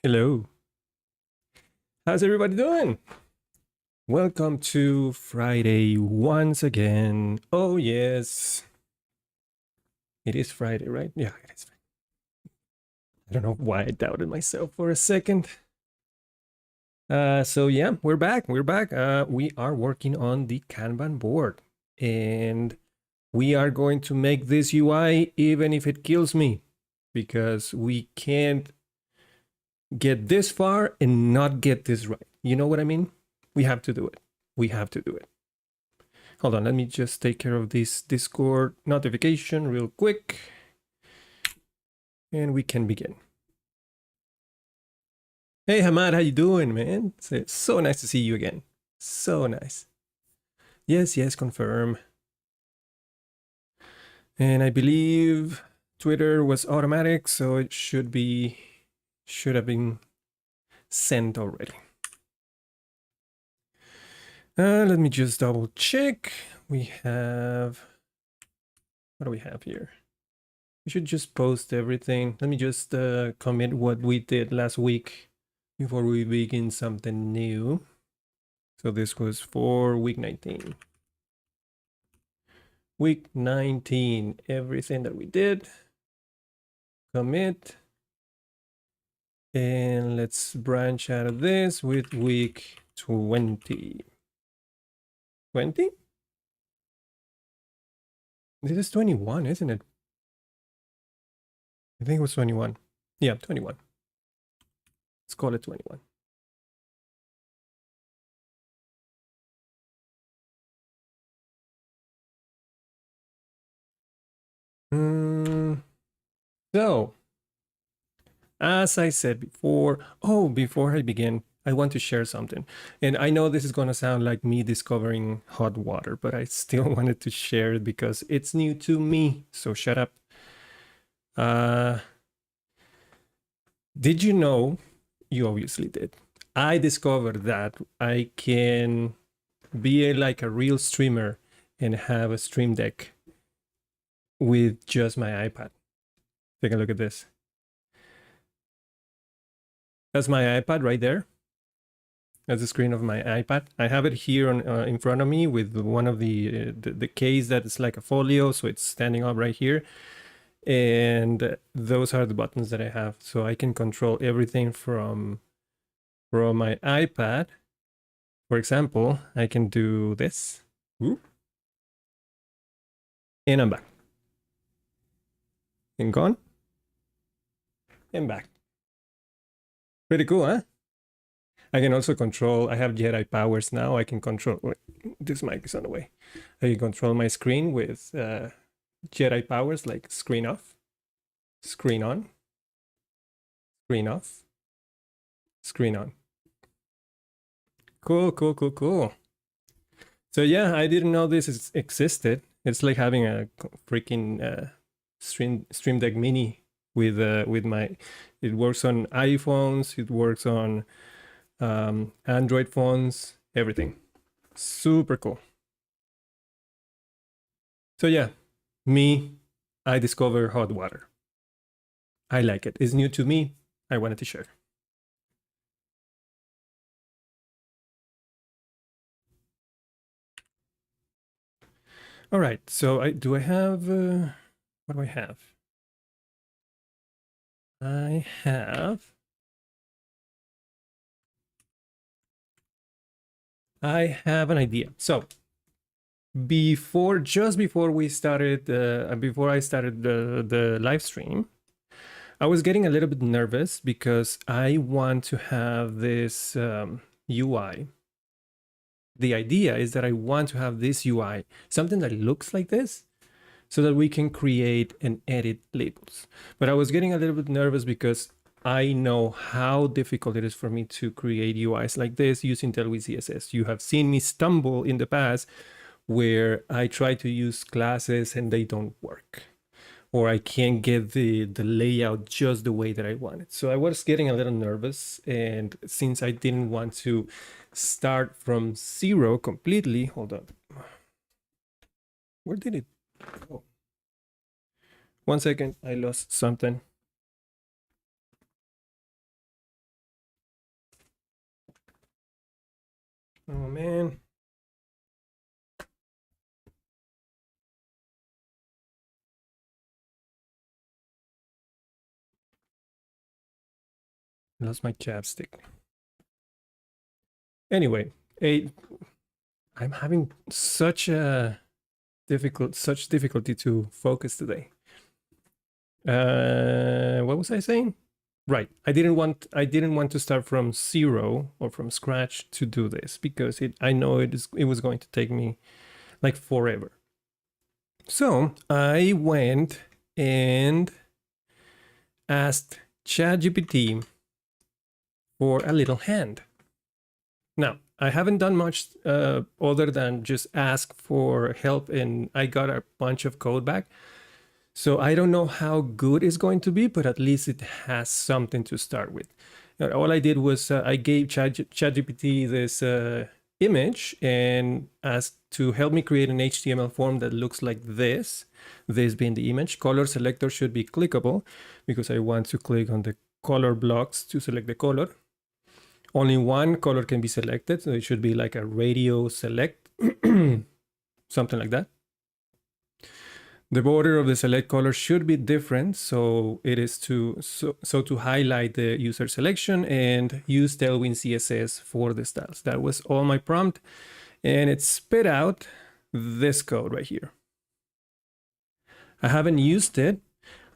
Hello. How's everybody doing? Welcome to Friday once again. Oh, yes. It is Friday, right? Yeah, it is. I don't know why I doubted myself for a second. So yeah, we're back. We're back. We are working on the Kanban board, and we are going to make this UI even if it kills me, because we can't get this far and not get this right. You know what I mean? We have to do it. We have to do it. Hold on, let me just take care of this Discord notification real quick. And we can begin. Hey Hamad, how you doing, man? It's so nice to see you again. So nice. Yes, yes, confirm. And I believe Twitter was automatic, so it should have been sent already. Let me just double check. We have, what do we have here? We should just post everything. Let me just commit what we did last week before we begin something new. So this was for week 19. Week 19, everything that we did. Commit. And let's branch out of this with week 20. 20? This is 21, isn't it? I think it was 21. Yeah, 21. Let's call it 21. So, as I said before, before I begin, I want to share something. And I know this is going to sound like me discovering hot water, but I still wanted to share it because it's new to me. So shut up. Did you know? You obviously did. I discovered that I can be like a real streamer and have a stream deck with just my iPad. Take a look at this. That's my iPad right there. That's the screen of my iPad. I have it here on, in front of me with one of the case that is like a folio, so it's standing up right here. And those are the buttons that I have, so I can control everything from my iPad. For example, I can do this. Ooh. And I'm back. And gone. And back. Pretty cool, huh? I can also control, I have Jedi powers now. I can control, wait, this mic is on the way. I can control my screen with Jedi powers like screen off, screen on, screen off, screen on. Cool, cool, cool, cool. So yeah, I didn't know this existed. It's like having a freaking Stream Deck Mini with my. It works on iPhones. It works on Android phones. Everything. Super cool. So yeah, I discover hot water. I like it. It's new to me. I wanted to share. All right. So I have what do I have? I have an idea. So just before we started, before I started the live stream, I was getting a little bit nervous because I want to have this UI. The idea is that I want to have this UI, something that looks like this, so that we can create and edit labels. But I was getting a little bit nervous because I know how difficult it is for me to create UIs like this using Tailwind CSS. You have seen me stumble in the past where I try to use classes and they don't work, or I can't get the layout just the way that I want it. So I was getting a little nervous, and since I didn't want to start from zero completely, hold on. Where did it go? 1 second, I lost something. Oh man. Lost my chapstick. Anyway, I'm having such difficulty to focus today. What was I saying? Right. I didn't want to start from zero or from scratch to do this because I know it was going to take me like forever. So I went and asked ChatGPT for a little hand. Now, I haven't done much other than just ask for help, and I got a bunch of code back. So I don't know how good it's going to be, but at least it has something to start with. All I did was I gave ChatGPT this image and asked to help me create an HTML form that looks like this being the image. Color selector should be clickable because I want to click on the color blocks to select the color. Only one color can be selected, so it should be like a radio select, something like that. The border of the select color should be different, so it is to highlight the user selection and use Tailwind CSS for the styles. That was all my prompt, and it spit out this code right here. I haven't used it.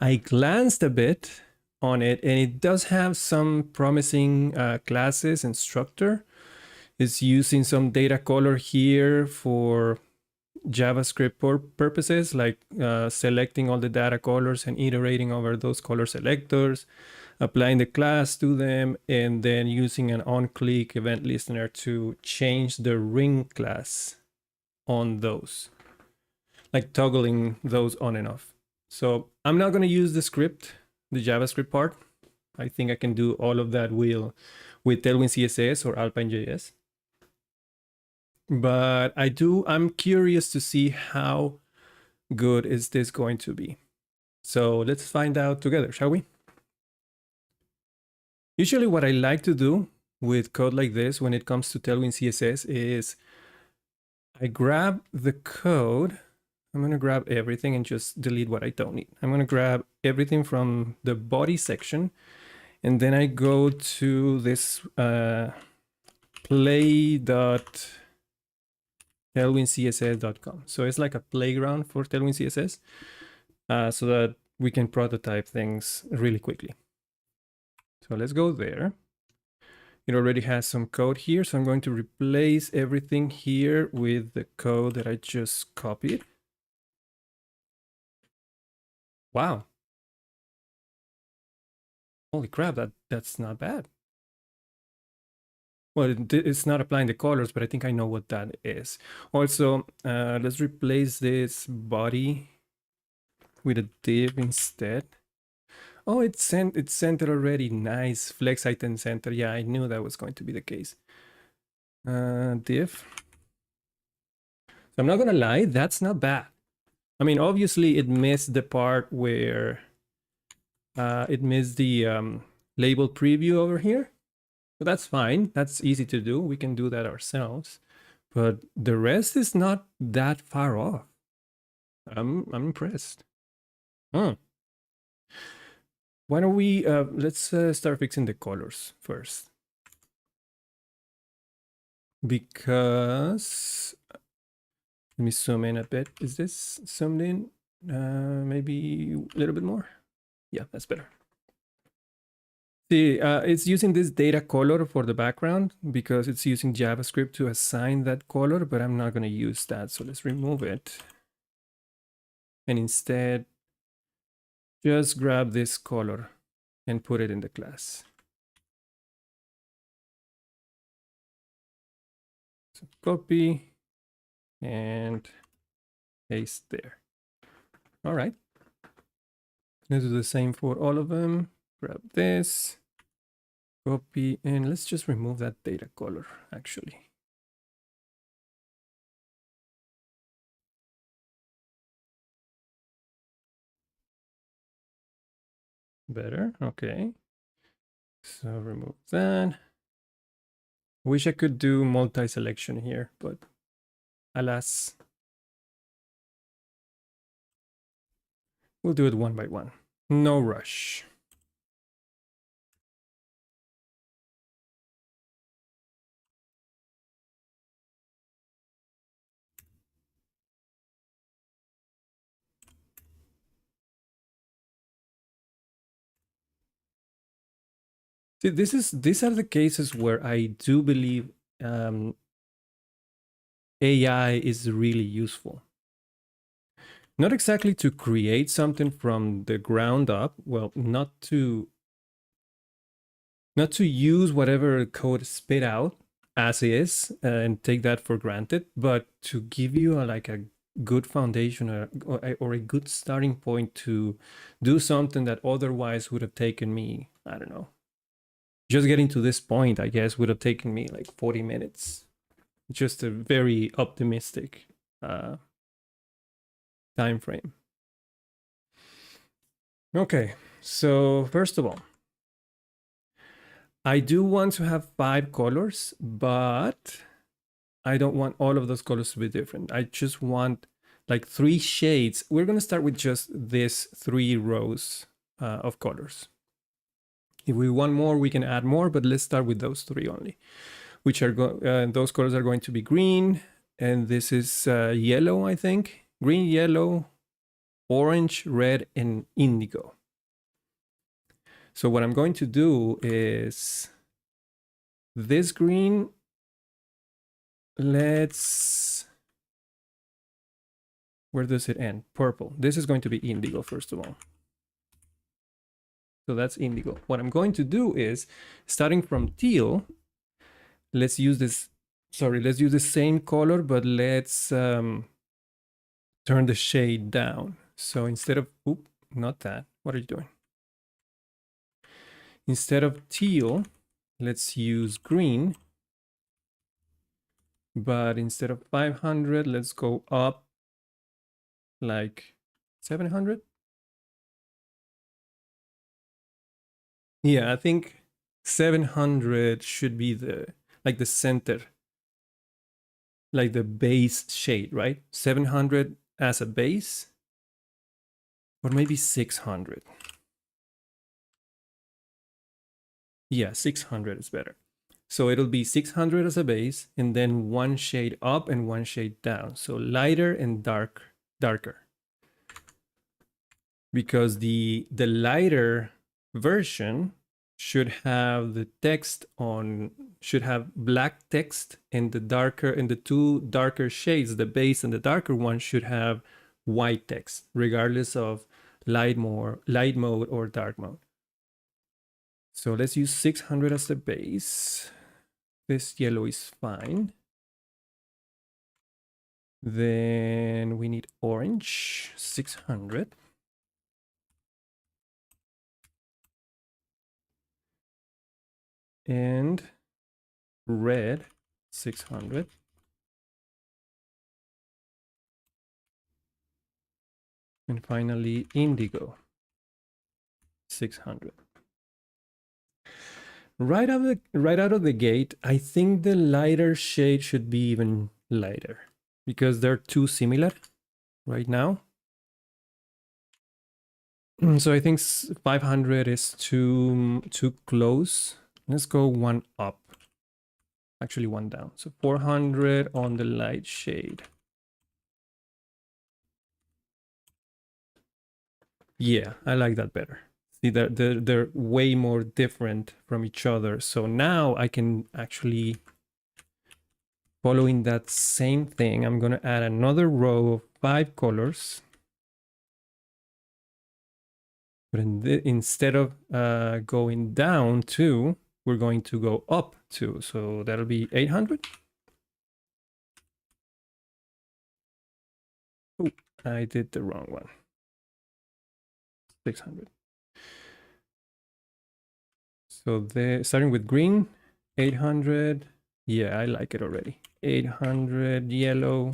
I glanced a bit on it, and it does have some promising classes and structure. It's using some data color here for JavaScript purposes, like selecting all the data colors and iterating over those color selectors, applying the class to them, and then using an on-click event listener to change the ring class on those, like toggling those on and off. So I'm not going to use the script, the JavaScript part. I think I can do all of that with Tailwind CSS or Alpine.js. But I'm curious to see how good is this going to be. So let's find out together, shall we? Usually what I like to do with code like this when it comes to Tailwind CSS is I grab the code. I'm going to grab everything and just delete what I don't need. I'm going to grab everything from the body section, and then I go to this play.tailwindcss.com. So it's like a playground for Tailwind CSS, so that we can prototype things really quickly. So let's go there. It already has some code here, so I'm going to replace everything here with the code that I just copied. Wow. Holy crap, that's not bad. Well, it's not applying the colors, but I think I know what that is. Also, let's replace this body with a div instead. Oh, it's centered already. Nice. Flex item center. Yeah, I knew that was going to be the case. Div. So I'm not gonna lie, that's not bad. I mean, obviously it missed the part where it missed the label preview over here. But that's fine. That's easy to do. We can do that ourselves. But the rest is not that far off. I'm impressed. Huh. Why don't we let's start fixing the colors first. Because let me zoom in a bit. Is this zoomed in? Maybe a little bit more. Yeah, that's better. See, it's using this data color for the background because it's using JavaScript to assign that color, but I'm not going to use that. So let's remove it. And instead, just grab this color and put it in the class. So copy and paste there. All right. Let's do the same for all of them. Grab this, copy, and let's just remove that data color actually. Better, okay. So remove that. Wish I could do multi-selection here, but alas, we'll do it one by one. No rush. See, these are the cases where I do believe AI is really useful. Not exactly to create something from the ground up. Well, not to use whatever code spit out as is and take that for granted, but to give you like a good foundation or a good starting point to do something that otherwise would have taken me, I don't know, just getting to this point, I guess, would have taken me like 40 minutes. Just a very optimistic time frame. Okay, so first of all, I do want to have 5 colors, but I don't want all of those colors to be different. I just want like 3 shades. We're going to start with just this 3 rows of colors. If we want more, we can add more, but let's start with those 3 only, which are those colors are going to be green, and this is yellow, I think. Green, yellow, orange, red, and indigo. So what I'm going to do is this green, where does it end? Purple. This is going to be indigo, first of all. So that's indigo. What I'm going to do is, starting from teal, let's use the same color, but let's turn the shade down. So instead of, not that. What are you doing? Instead of teal, let's use green. But instead of 500, let's go up like 700. Yeah, I think 700 should be the center, like the base shade, right? 700 as a base, or maybe 600. Yeah, 600 is better. So it'll be 600 as a base, and then 1 shade up and 1 shade down. So lighter and darker. Because the lighter version should have the text should have black text, and the 2 darker shades, the base and the darker one, should have white text, regardless of light mode or dark mode. So let's use 600 as the base. This yellow is fine. Then we need orange, 600. And red, 600. And finally, indigo, 600. Right out of the gate, I think the lighter shade should be even lighter because they're too similar right now. So I think 500 is too close. Let's go 1 up. Actually 1 down. So 400 on the light shade. Yeah, I like that better. See, they're way more different from each other. So now I can actually, following that same thing, I'm going to add another row of 5 colors. But instead of going down 2, we're going to go up 2. So that'll be 800. Oh, I did the wrong one. 600. So starting with green, 800. Yeah, I like it already. 800 yellow,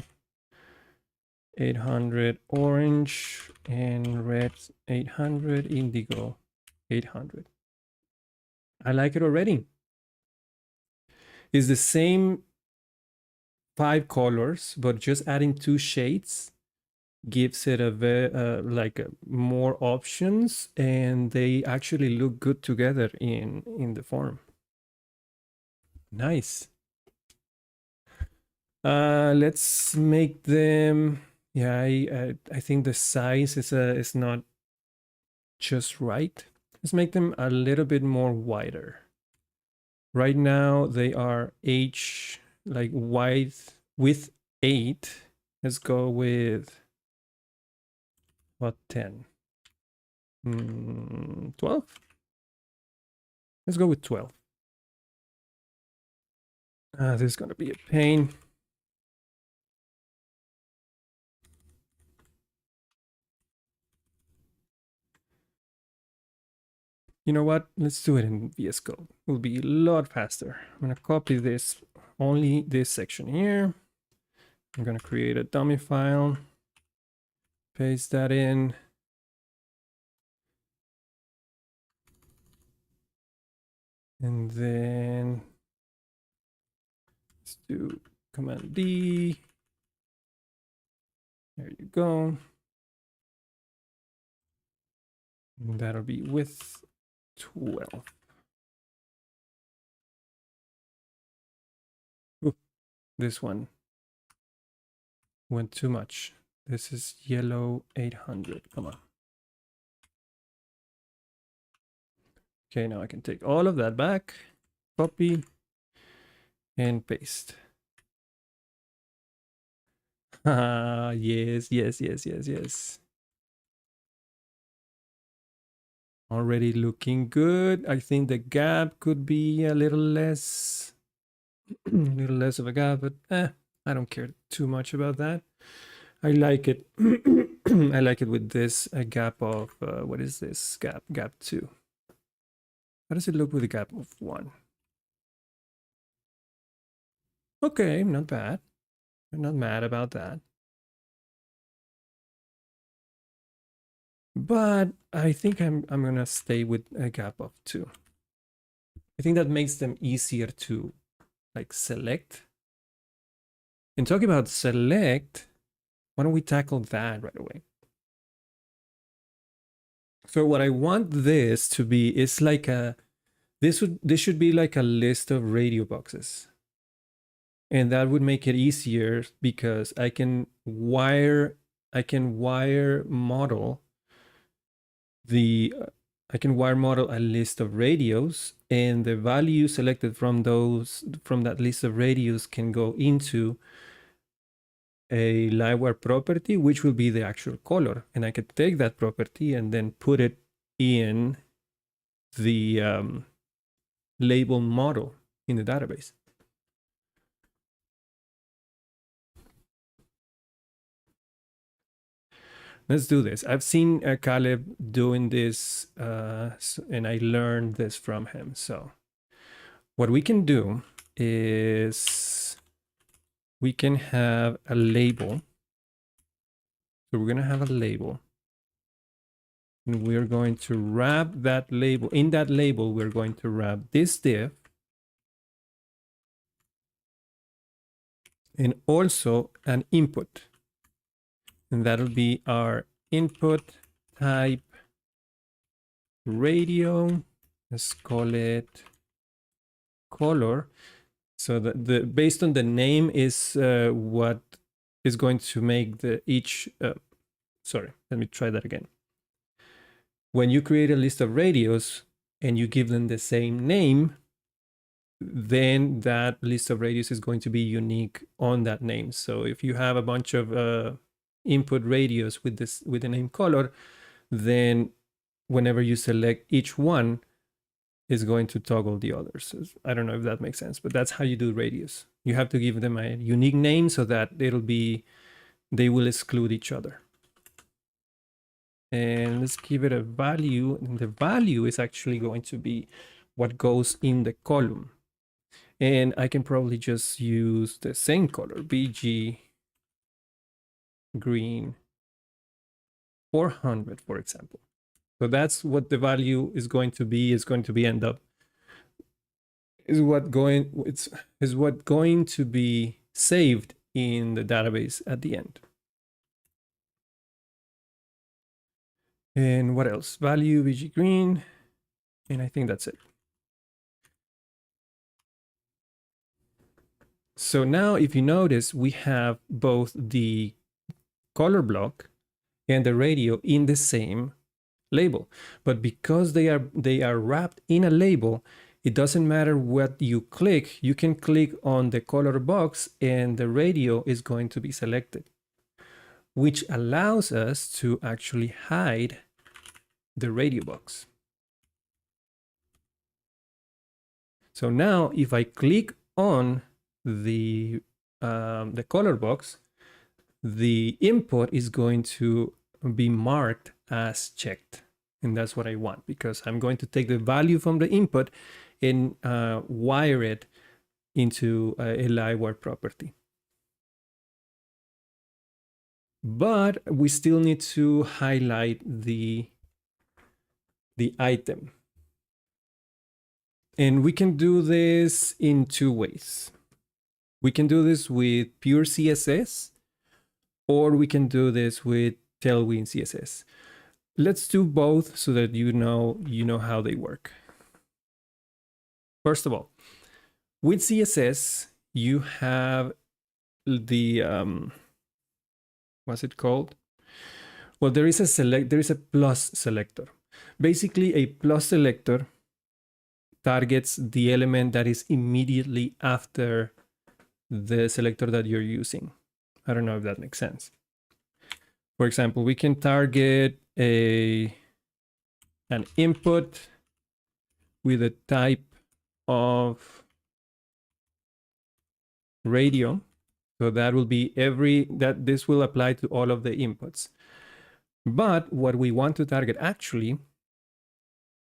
800 orange, and red, 800 indigo, 800. I like it already. is the same 5 colors, but just adding 2 shades gives it more options, and they actually look good together in the form. Nice. Let's make them. Yeah, I think the size is not just right. Let's make them a little bit more wider. Right now they are wide with 8. Let's go with what, 10? 12? Let's go with 12. This is gonna be a pain. You know what? Let's do it in VS Code. It will be a lot faster. I'm gonna copy this, only this section here. I'm gonna create a dummy file, paste that in. And then let's do Command D. There you go. And that'll be width 12. Ooh, this one went too much. This is yellow 800. Come on. Okay, now I can take all of that back, copy, and paste. Yes, yes, yes, yes, yes. Already looking good. I think the gap could be a little less, of a gap, but I don't care too much about that. I like it. I like it with this gap of, what is this? Gap 2. How does it look with a gap of 1? Okay, not bad. I'm not mad about that. But I think I'm gonna stay with a gap of 2. I think that makes them easier to select. And talking about select, why don't we tackle that right away? So what I want this to be is like this should be like a list of radio boxes. And that would make it easier because I can wire model a list of radios, and the value selected from that list of radios can go into a Livewire property, which will be the actual color. And I could take that property and then put it in the label model in the database. Let's do this. I've seen Caleb doing this, and I learned this from him. So what we can do is we can have a label. So we're going to have a label. And we're going to wrap that label. In that label, we're going to wrap this div. And also an input. And that'll be our input type radio. Let's call it color. So the based on the name is what is going to make sorry, let me try that again. When you create a list of radios and you give them the same name, then that list of radios is going to be unique on that name. So if you have a bunch of input radios with the name color, then whenever you select each one, is going to toggle the others. I don't know if that makes sense, but that's how you do radios. You have to give them a unique name so that they will exclude each other. And let's give it a value, and the value is actually going to be what goes in the column. And I can probably just use the same color, BG green 400, for example. So that's what the value is going to be. It's going to be end up is what going to be saved in the database at the end. And what else? Value VG green, and I think that's it. So now if you notice, we have both the color block and the radio in the same label, but because they are wrapped in a label, it doesn't matter what you click. You can click on the color box and the radio is going to be selected, which allows us to actually hide the radio box. So now if I click on the color box, the input is going to be marked as checked. And that's what I want, because I'm going to take the value from the input and wire it into a Livewire property. But we still need to highlight the item. And we can do this in two ways. We can do this with pure CSS, or we can do this with Tailwind CSS. Let's do both so that you know how they work. First of all, with CSS, you have the what's it called? Well, there is a plus selector. Basically, a plus selector targets the element that is immediately after the selector that you're using. I don't know if that makes sense. For example, we can target an input with a type of radio. So that will be this will apply to all of the inputs. But what we want to target actually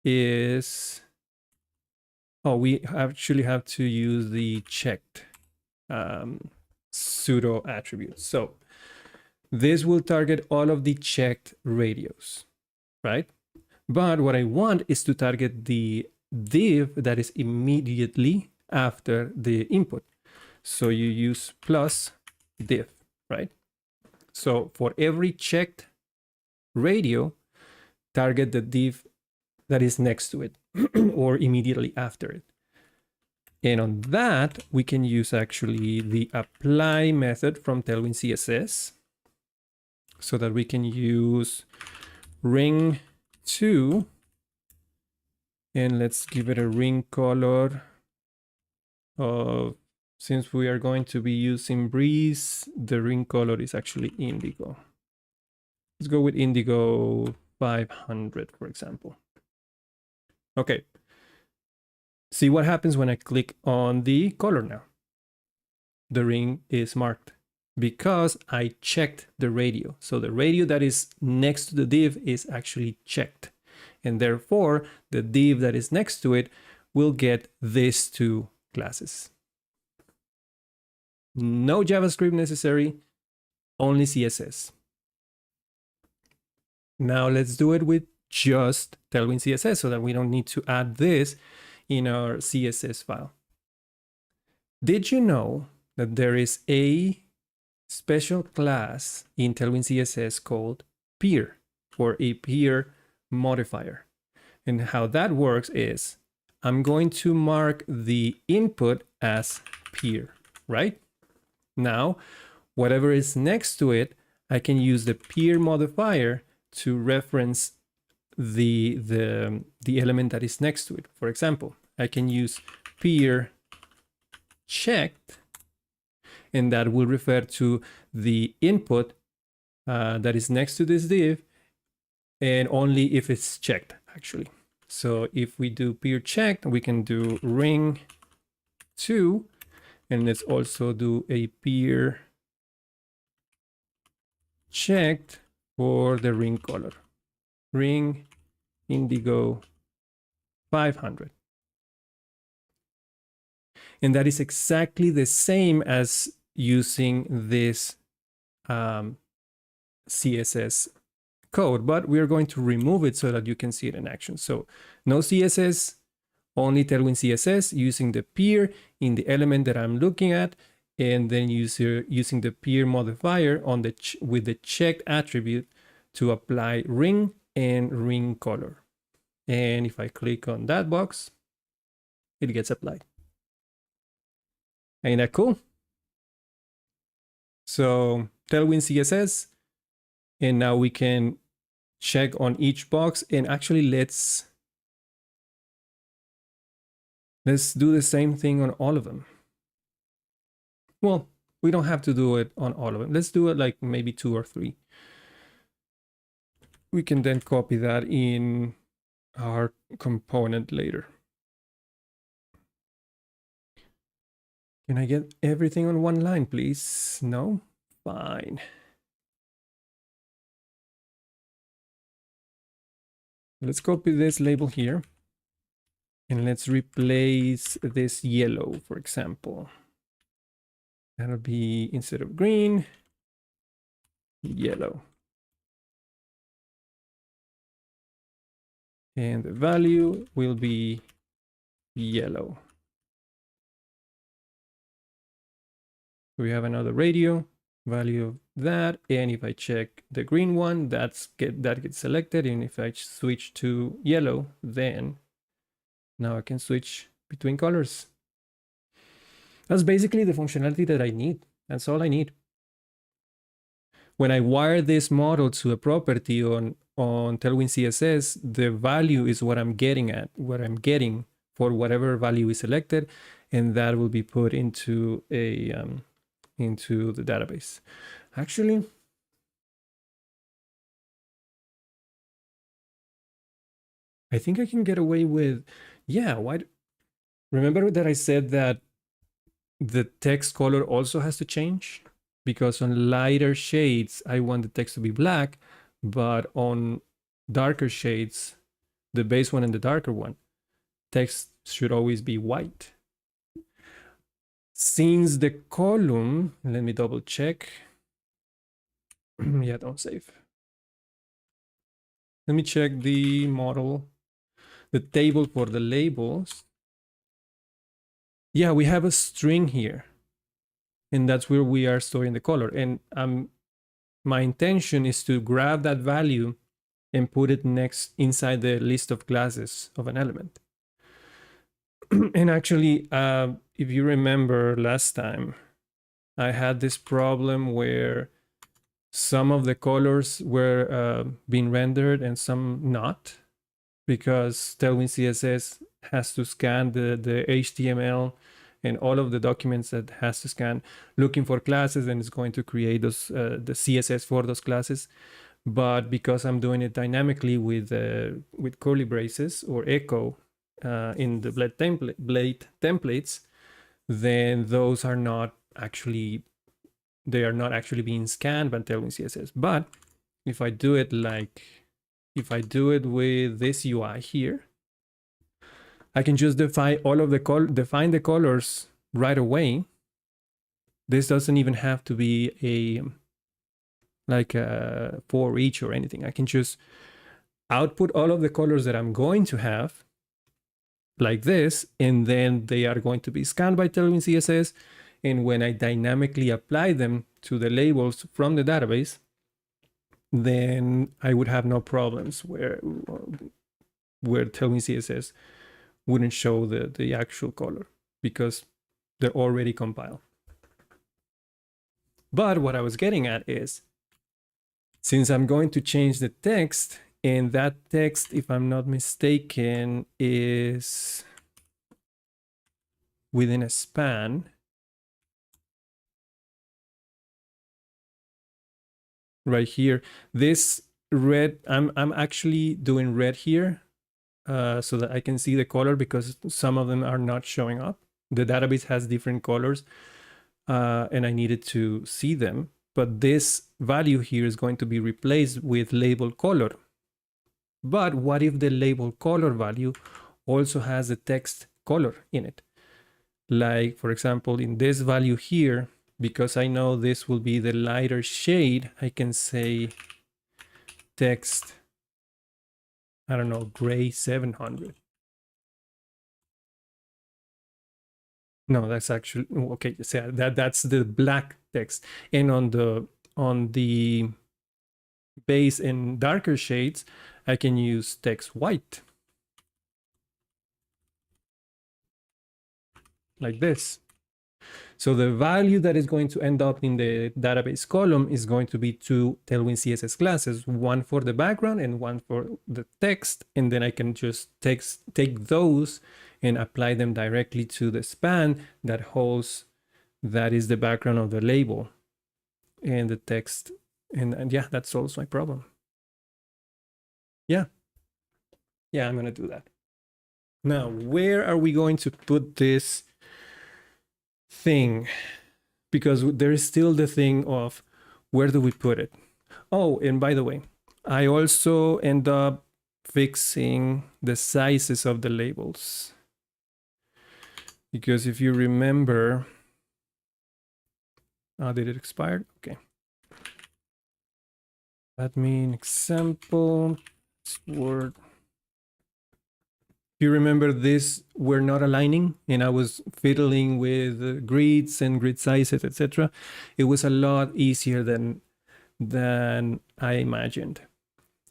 is, we actually have to use the checked pseudo attributes. So this will target all of the checked radios, right? But what I want is to target the div that is immediately after the input. So you use plus div, right? So for every checked radio, target the div that is next to it or immediately after it. And on that, we can use actually the apply method from Tailwind CSS so that we can use ring2, and let's give it a ring color of, since we are going to be using Breeze, the ring color is actually indigo. Let's go with indigo 500, for example. Okay. See what happens when I click on the color now. The ring is marked because I checked the radio. So the radio that is next to the div is actually checked. And therefore, the div that is next to it will get these two classes. No JavaScript necessary, only CSS. Now let's do it with just Tailwind CSS so that we don't need to add this in our CSS file. Did you know that there is a special class in Tailwind CSS called peer, or a peer modifier? And how that works is I'm going to mark the input as peer, right? Now, whatever is next to it, I can use the peer modifier to reference the element that is next to it. For example, I can use peer checked, and that will refer to the input that is next to this div, and only if it's checked, actually. So if we do peer checked, we can do ring2, and let's also do a peer checked for the ring color, ring indigo 500. And that is exactly the same as using this CSS code, but we are going to remove it so that you can see it in action. So no CSS, only Tailwind CSS using the peer in the element that I'm looking at, and then using the peer modifier on the with the checked attribute to apply ring and ring color. And if I click on that box, it gets applied. Ain't that cool? So Tailwind CSS, and now we can check on each box, and actually let's do the same thing on all of them. Well, we don't have to do it on all of them. Let's do it like maybe 2 or 3. We can then copy that in our component later. Can I get everything on one line, please? No? Fine. Let's copy this label here. And let's replace this yellow, for example. That'll be, instead of green, yellow. And the value will be yellow. We have another radio value of that. And if I check the green one, that gets selected. And if I switch to yellow, then now I can switch between colors. That's basically the functionality that I need. That's all I need. When I wire this model to a property on Tailwind CSS, the value is what I'm getting for whatever value is selected, and that will be put into a into the database. Actually, I think I can get away with, yeah, why? Remember that I said that the text color also has to change? Because on lighter shades, I want the text to be black, but on darker shades, the base one and the darker one, text should always be white. Since the column, let me double check. Yeah, don't save. Let me check the model, the table for the labels. Yeah, we have a string here, and that's where we are storing the color. And my intention is to grab that value and put it next inside the list of classes of an element. And actually, if you remember last time, I had this problem where some of the colors were being rendered and some not, because Tailwind CSS has to scan the HTML and all of the documents that has to scan, looking for classes, and it's going to create those the CSS for those classes. But because I'm doing it dynamically with curly braces or echo in the blade templates, then those are not actually, they are not actually being scanned by Tailwind CSS. But if I do it with this UI here, I can just define the colors right away. This doesn't even have to be a for each or anything. I can just output all of the colors that I'm going to have like this, and then they are going to be scanned by Tailwind CSS. And when I dynamically apply them to the labels from the database, then I would have no problems where Tailwind CSS wouldn't show the actual color because they're already compiled. But what I was getting at is, since I'm going to change the text, and that text, if I'm not mistaken, is within a span. Right here, this red, I'm actually doing red here so that I can see the color, because some of them are not showing up. The database has different colors and I needed to see them. But this value here is going to be replaced with label color. But what if the label color value also has a text color in it? Like, for example, in this value here, because I know this will be the lighter shade, I can say text, I don't know, gray 700. No, that's actually okay. So that's the black text, and on the base and darker shades, I can use text white like this. So the value that is going to end up in the database column is going to be two Tailwind CSS classes, one for the background and one for the text. And then I can just take those and apply them directly to the span that holds, that is the background of the label and the text. And yeah, that solves my problem. Yeah. Yeah, I'm going to do that. Now, where are we going to put this thing? Because there is still the thing of where do we put it? Oh, and by the way, I also end up fixing the sizes of the labels. Because if you remember, did it expire? Okay. Admin example, word. If you remember this, we're not aligning, and I was fiddling with grids and grid sizes, etc. It was a lot easier than I imagined.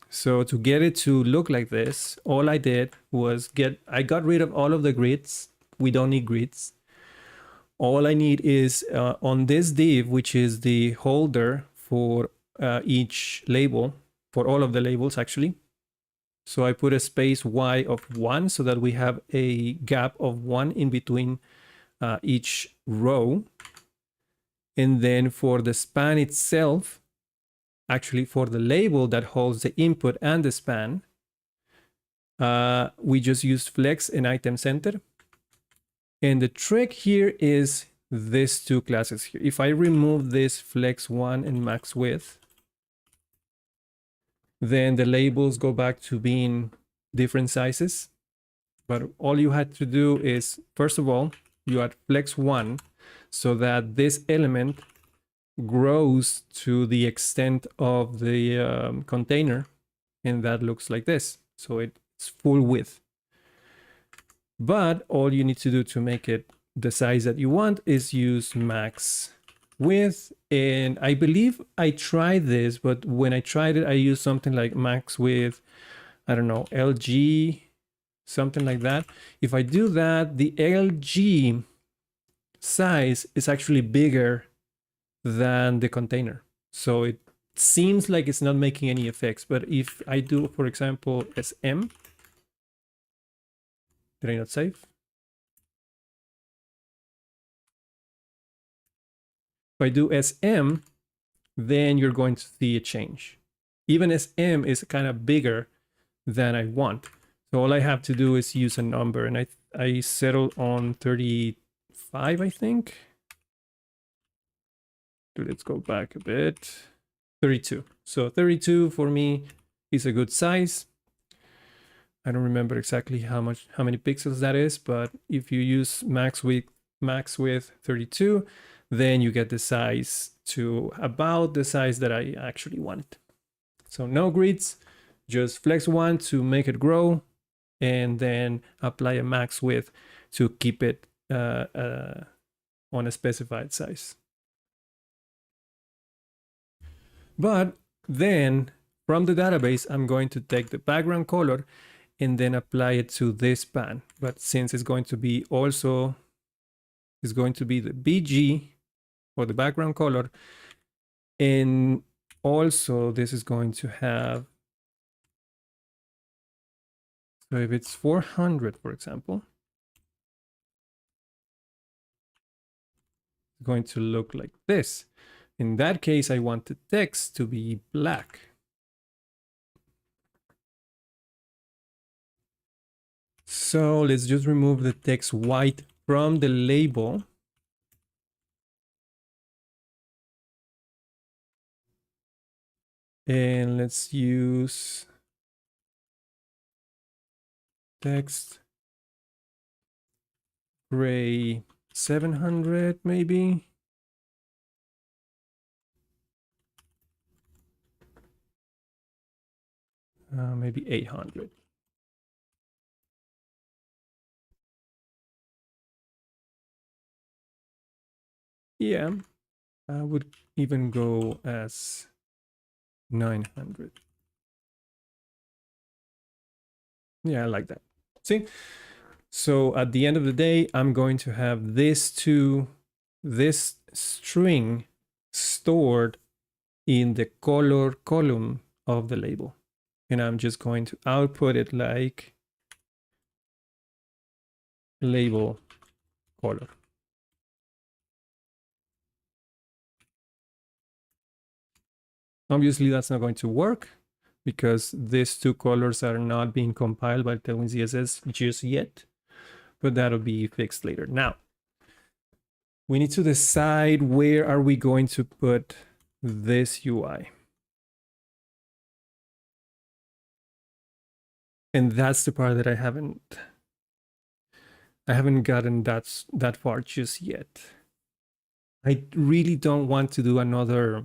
So to get it to look like this, all I did was I got rid of all of the grids. We don't need grids. All I need is on this div, which is the holder for each label, for all of the labels actually. So I put a space Y of 1 so that we have a gap of 1 in between each row. And then for the span itself, actually for the label that holds the input and the span, we just use flex and item center. And the trick here is these two classes here. If I remove this flex one and max width, then the labels go back to being different sizes. But all you had to do is, first of all, you add flex one so that this element grows to the extent of the container, and that looks like this. So it's full width. But all you need to do to make it the size that you want is use max width. And I believe I tried this, but when I tried it, I used something like max width, I don't know, LG, something like that. If I do that, the LG size is actually bigger than the container. So it seems like it's not making any effects. But if I do, for example, SM, did I not save? If I do SM, then you're going to see a change. Even SM is kind of bigger than I want. So all I have to do is use a number, and I settle on 35, I think. Let's go back a bit. 32. So 32 for me is a good size. I don't remember exactly how many pixels that is, but if you use max width 32, then you get the size to about the size that I actually want. So no grids, just flex one to make it grow, and then apply a max width to keep it on a specified size. But then from the database, I'm going to take the background color and then apply it to this span. But since it's going to be also, it's going to be the BG or the background color. And also this is going to have, so if it's 400, for example, it's going to look like this. In that case, I want the text to be black. So let's just remove the text white from the label. And let's use text gray 700 maybe. Maybe 800. Yeah, I would even go as 900. Yeah, I like that. See? So at the end of the day, I'm going to have this string stored in the color column of the label. And I'm just going to output it like label color. Obviously, that's not going to work because these two colors are not being compiled by Tailwind CSS just yet, but that'll be fixed later. Now, we need to decide where are we going to put this UI. And that's the part that I haven't gotten that far just yet. I really don't want to do another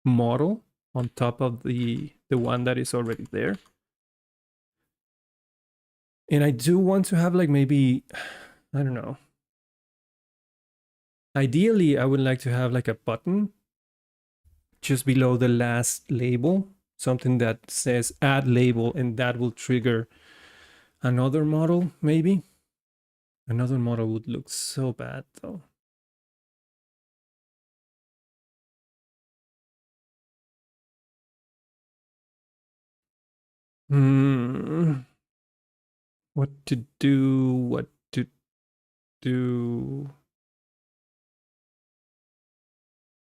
model on top of the one that is already there. And I do want to have like maybe, I don't know. Ideally, I would like to have like a button just below the last label, something that says add label, and that will trigger another model, maybe. Another model would look so bad though. What to do, what to do.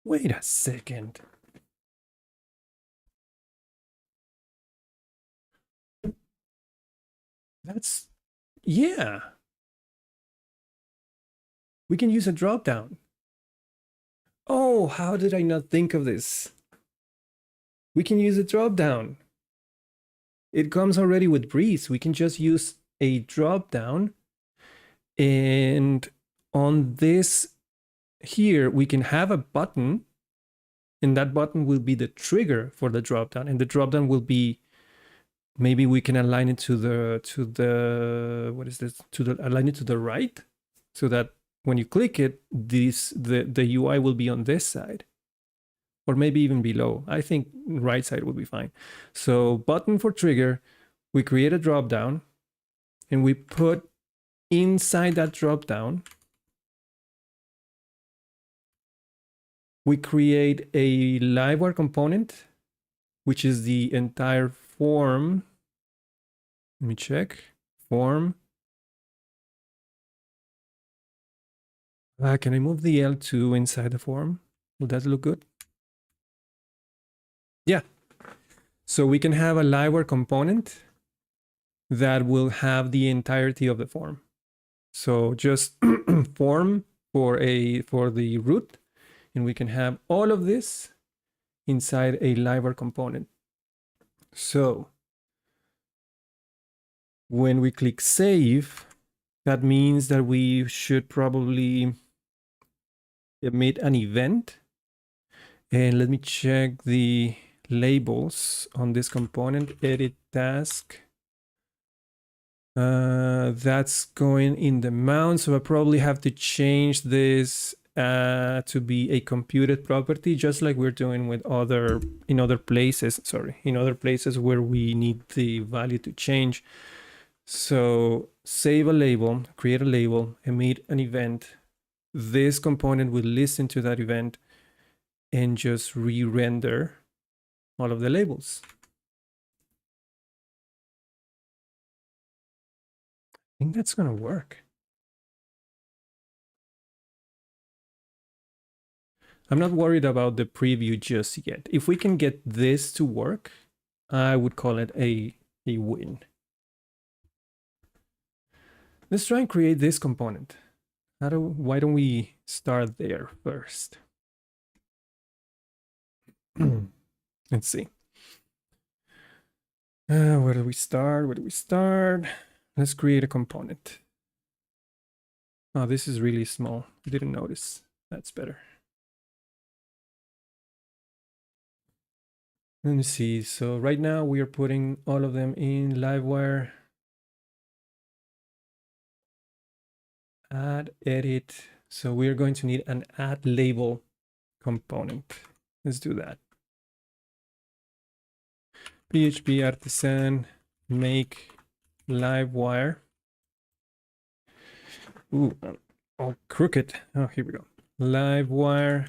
Wait a second. That's, yeah. We can use a dropdown. Oh, how did I not think of this? We can use a dropdown. It comes already with Breeze. We can just use a dropdown. And on this here, we can have a button. And that button will be the trigger for the dropdown. And the dropdown will be, maybe we can align it to the what is this? Align it to the right, so that when you click it, the UI will be on this side. Or maybe even below. I think right side will be fine. So button for trigger, we create a dropdown and we put inside that dropdown, we create a Livewire component, which is the entire form. Let me check. Form. Can I move the L2 inside the form? Will that look good? Yeah. So we can have a Livewire component that will have the entirety of the form. So just form for the root, and we can have all of this inside a Livewire component. So when we click save, that means that we should probably emit an event. And let me check the labels on this component. Edit task. That's going in the mount, so I probably have to change this to be a computed property, just like we're doing with in other places where we need the value to change. So save a label, create a label, emit an event. This component will listen to that event and just re-render all of the labels. I think that's gonna work. I'm not worried about the preview just yet. If we can get this to work, I would call it a win. Let's try and create this component. Why don't we start there first? Let's see. Where do we start? Where do we start? Let's create a component. Oh, this is really small. Didn't notice. That's better. Let me see. So right now we are putting all of them in Livewire add edit. So we're going to need an add label component. Let's do that. PHP artisan make Livewire. Ooh, all crooked. Oh, here we go. Livewire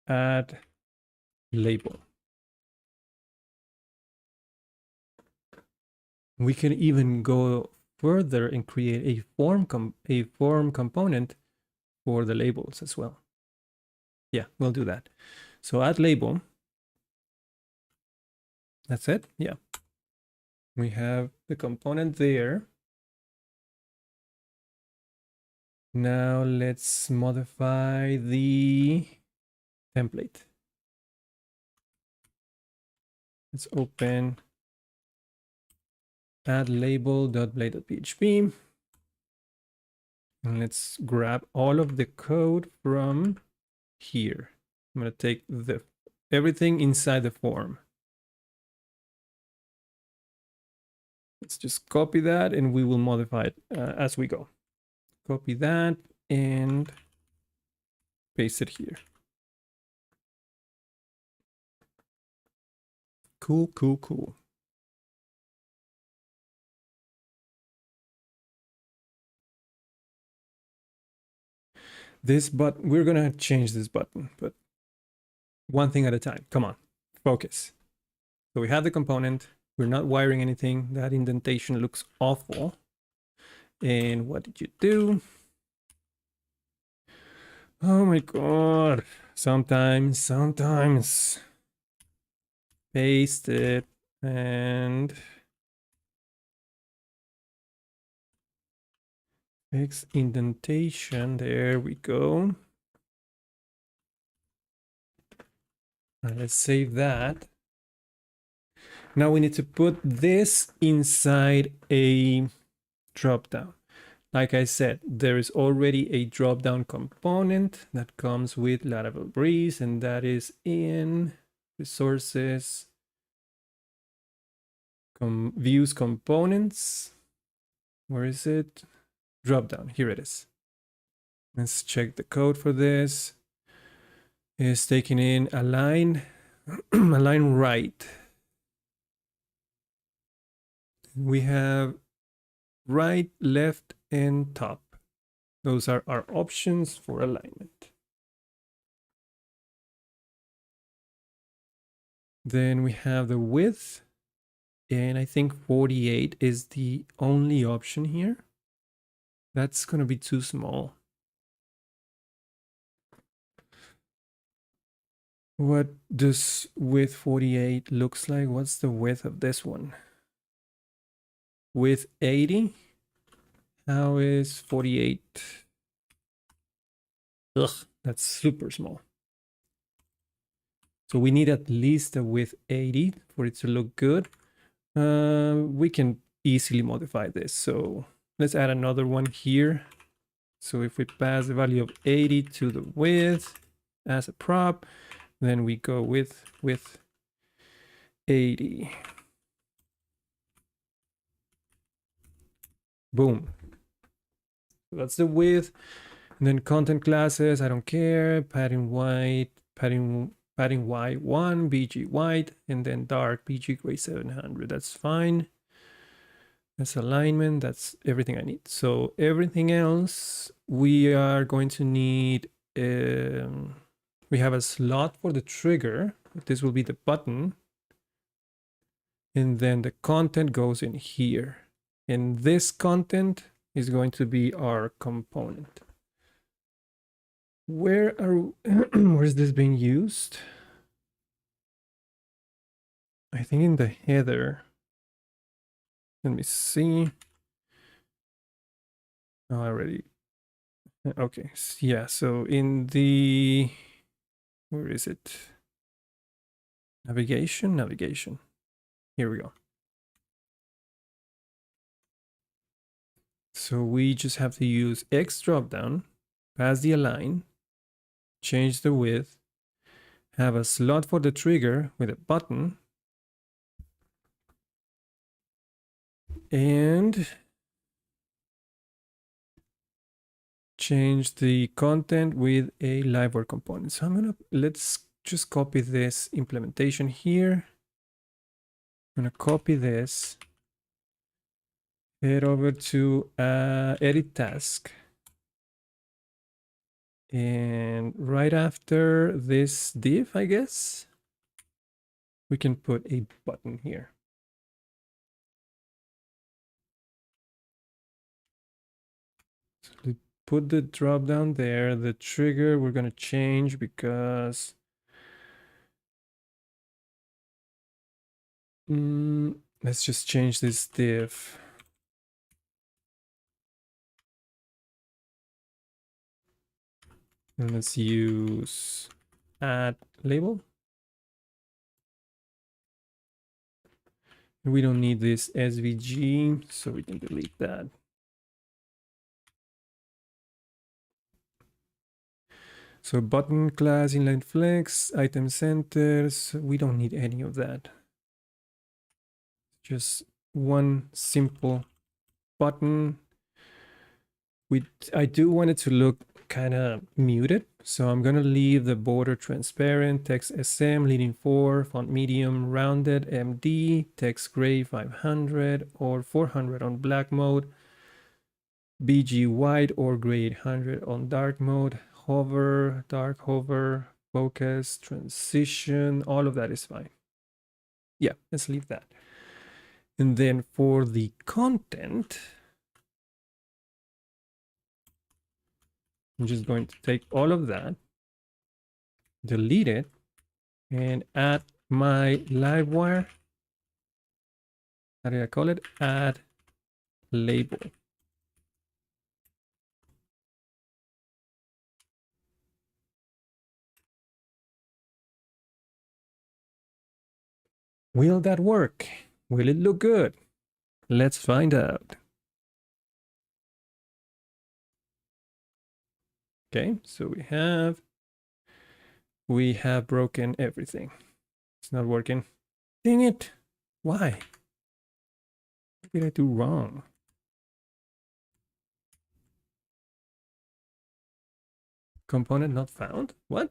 add label. We can even go further and create a form component for the labels as well. Yeah, we'll do that. So add label. That's it. Yeah. We have the component there. Now let's modify the template. Let's open add label.blade.php. And let's grab all of the code from here. I'm going to take everything inside the form. Let's just copy that and we will modify it as we go. Copy that and paste it here. Cool, cool, cool. This button, we're gonna change this button, but one thing at a time. Come on, focus. So we have the component. We're not wiring anything. That indentation looks awful. And what did you do? Oh my God. Sometimes. Paste it and fix indentation. There we go. Let's save that. Now we need to put this inside a dropdown. Like I said, there is already a dropdown component that comes with Laravel Breeze, and that is in resources, views components. Where is it? Dropdown. Here it is. Let's check the code for this. It's taking in align, align right. We have right, left, and top. Those are our options for alignment. Then we have the width, and I think 48 is the only option here. That's going to be too small. What does width 48 looks like? What's the width of this one? Width 80? How is 48? Ugh, that's super small. So we need at least a width 80 for it to look good. We can easily modify this. So let's add another one here. So if we pass the value of 80 to the width as a prop, then we go with 80. Boom. So that's the width. And then content classes, I don't care. Padding white, padding white 1, BG white, and then dark BG gray 700. That's fine. That's alignment. That's everything I need. So everything else, we are going to need, we have a slot for the trigger. This will be the button. And then the content goes in here. And this content is going to be our component. Where is this being used? I think in the header. Let me see. Oh, already. Okay. Yeah. So in the, where is it? Navigation. Here we go. So we just have to use X dropdown, pass the align, change the width, have a slot for the trigger with a button, and change the content with a Livewire component. So let's just copy this implementation here. I'm gonna copy this, head over to edit task. And right after this div, I guess, we can put a button here. So we put the drop down there. The trigger we're going to change because let's just change this div. And let's use add label. We don't need this SVG, so we can delete that. So button class, inline flex, item centers, we don't need any of that. Just one simple button. I do want it to look kind of muted, so I'm gonna leave the border transparent, text SM leading 4, font medium, rounded, MD, text gray 500 or 400 on black mode, BG white or gray 800 on dark mode, hover, dark hover, focus, transition, all of that is fine. Yeah, let's leave that. And then for the content, I'm just going to take all of that, delete it, and add my Livewire. How did I call it? Add label. Will that work? Will it look good? Let's find out. Okay, so we have broken everything. It's not working. Dang it. Why? What did I do wrong? Component not found? What?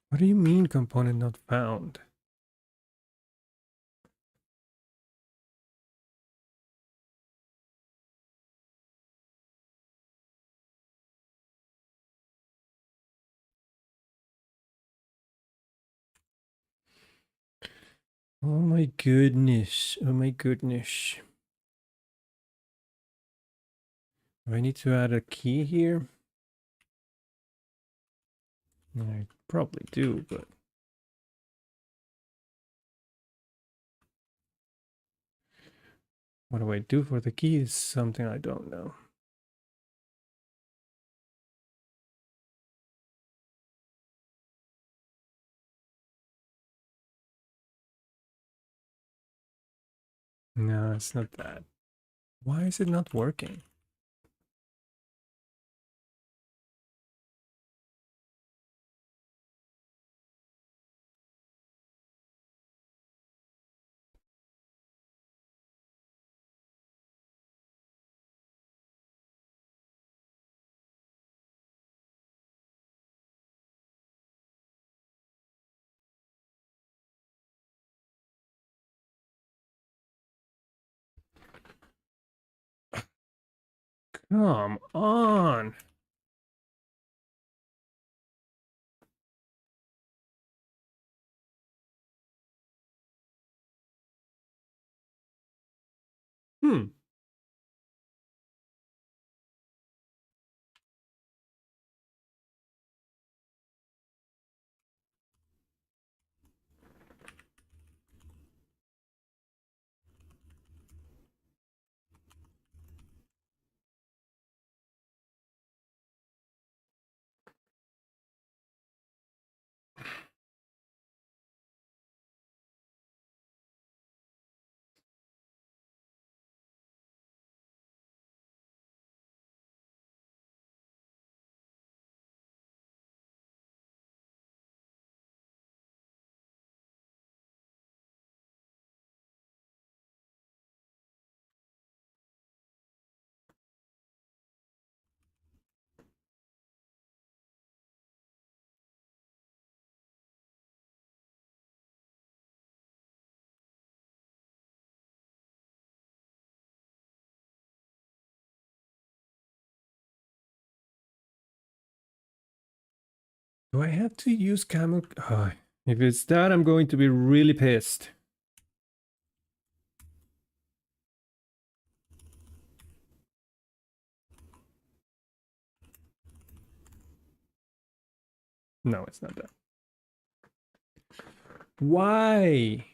What do you mean component not found? Oh my goodness. Oh my goodness. Do I need to add a key here? I probably do, but what do I do for the key is something I don't know. No, it's not that. Why is it not working? Come on. Hmm. Do I have to use camel? Oh, if it's that, I'm going to be really pissed. No, it's not that. Why?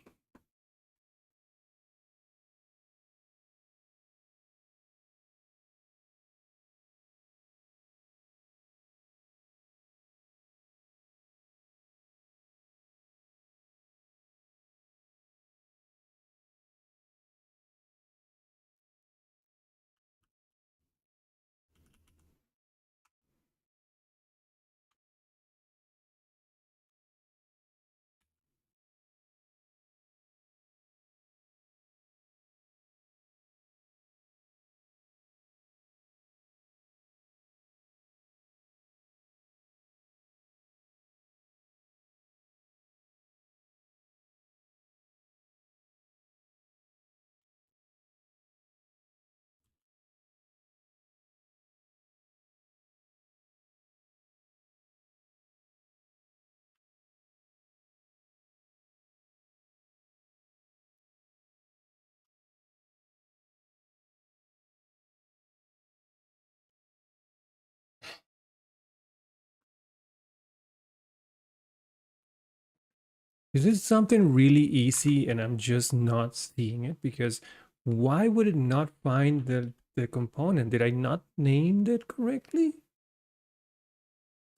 Is this something really easy and I'm just not seeing it? Because why would it not find the component? Did I not name it correctly?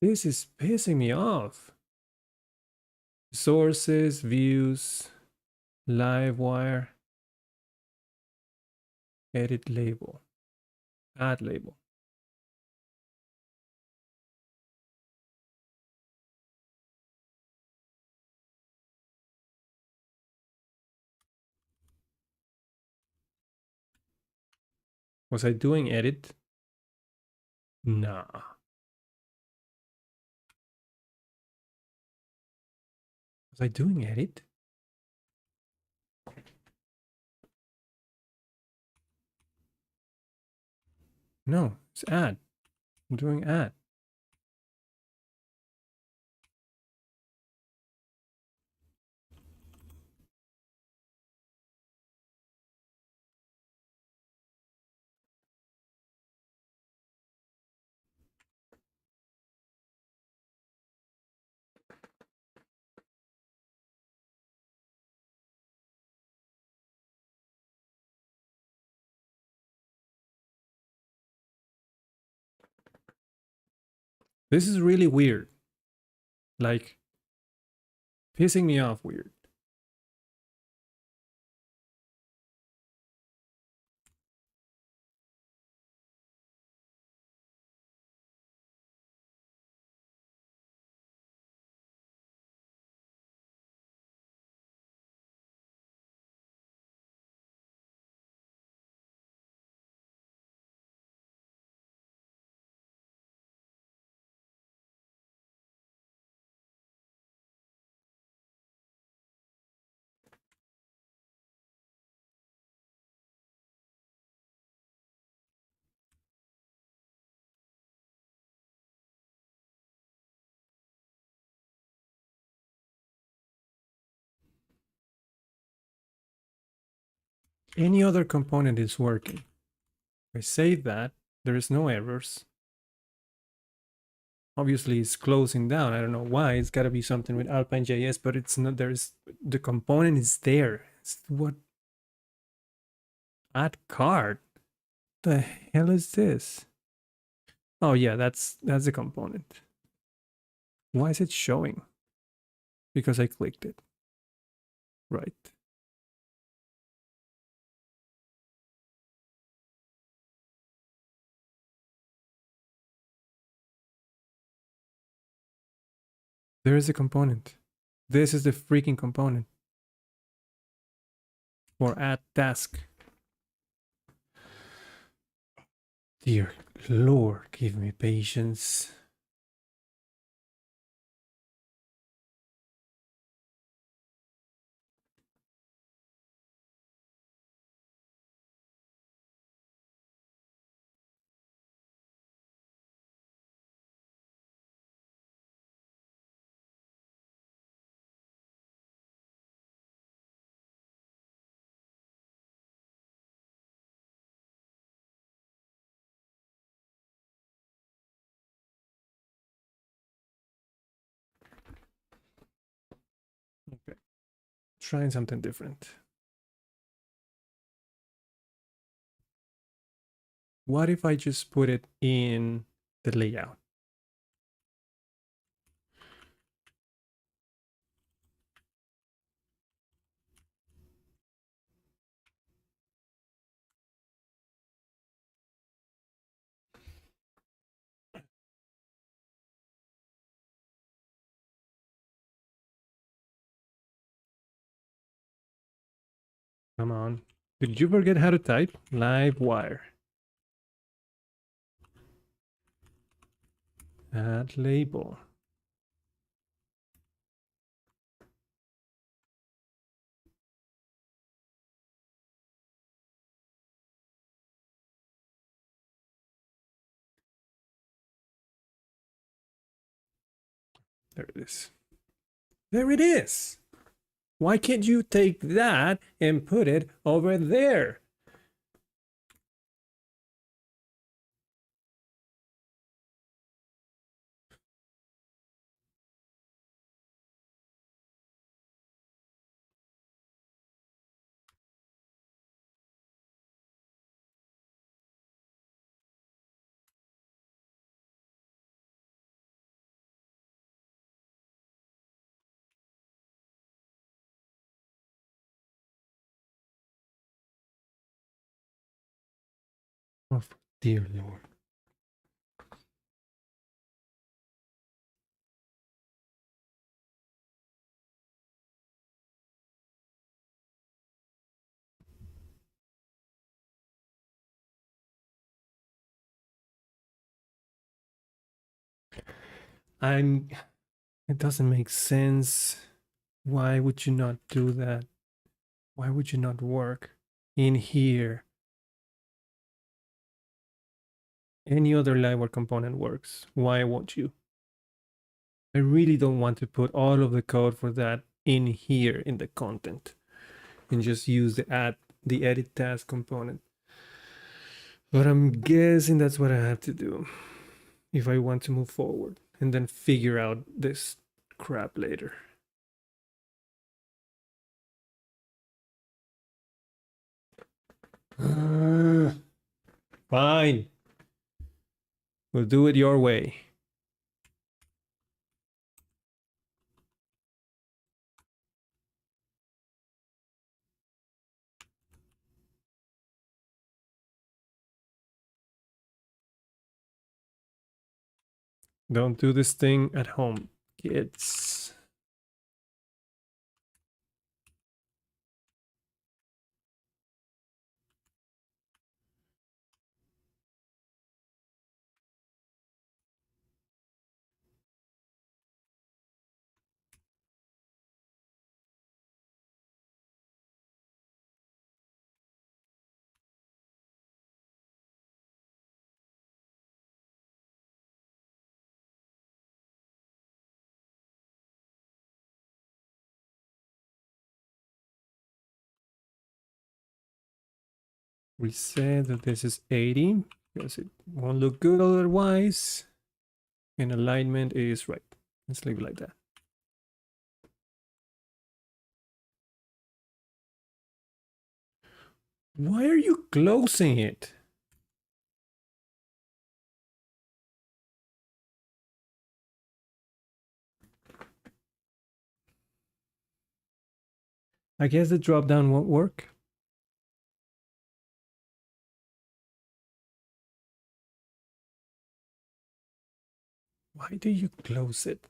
This is pissing me off. Sources, views, Livewire, edit label, add label. Was I doing edit? Nah. Was I doing edit? No, it's add. I'm doing add. This is really weird. Like, pissing me off weird. Any other component is working. I save that. There is no errors. Obviously, it's closing down. I don't know why. It's got to be something with Alpine.js, but it's not. There's the component is there. It's what add card. The hell is this? Oh yeah, that's the component. Why is it showing? Because I clicked it. Right. There is a component. This is the freaking component for add task. Dear Lord, give me patience. trying something different. What if I just put it in the layout? Come on. Did you forget how to type? Livewire. Add label. There it is. There it is. Why can't you take that and put it over there? Oh, dear Lord. It doesn't make sense. Why would you not do that? Why would you not work in here? Any other Livewire component works. Why won't you? I really don't want to put all of the code for that in here in the content and just use the edit task component. But I'm guessing that's what I have to do if I want to move forward and then figure out this crap later. Fine. We'll do it your way. Don't do this thing at home, kids. We said that this is 80 because it won't look good otherwise. And alignment is right. Let's leave it like that. Why are you closing it? I guess the drop down won't work. Why do you close it?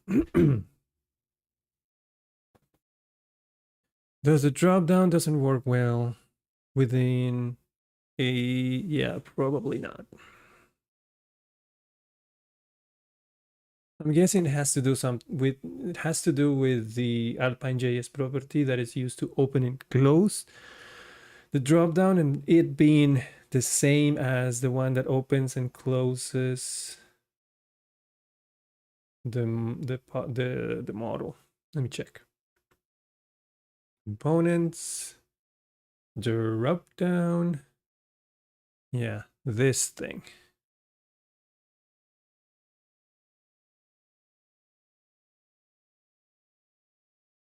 Does the drop down doesn't work well within a, yeah, probably not. I'm guessing it has to do with the Alpine.js property that is used to open and close the drop down, and it being the same as the one that opens and closes the model. Let me check. Components, drop down. Yeah, this thing.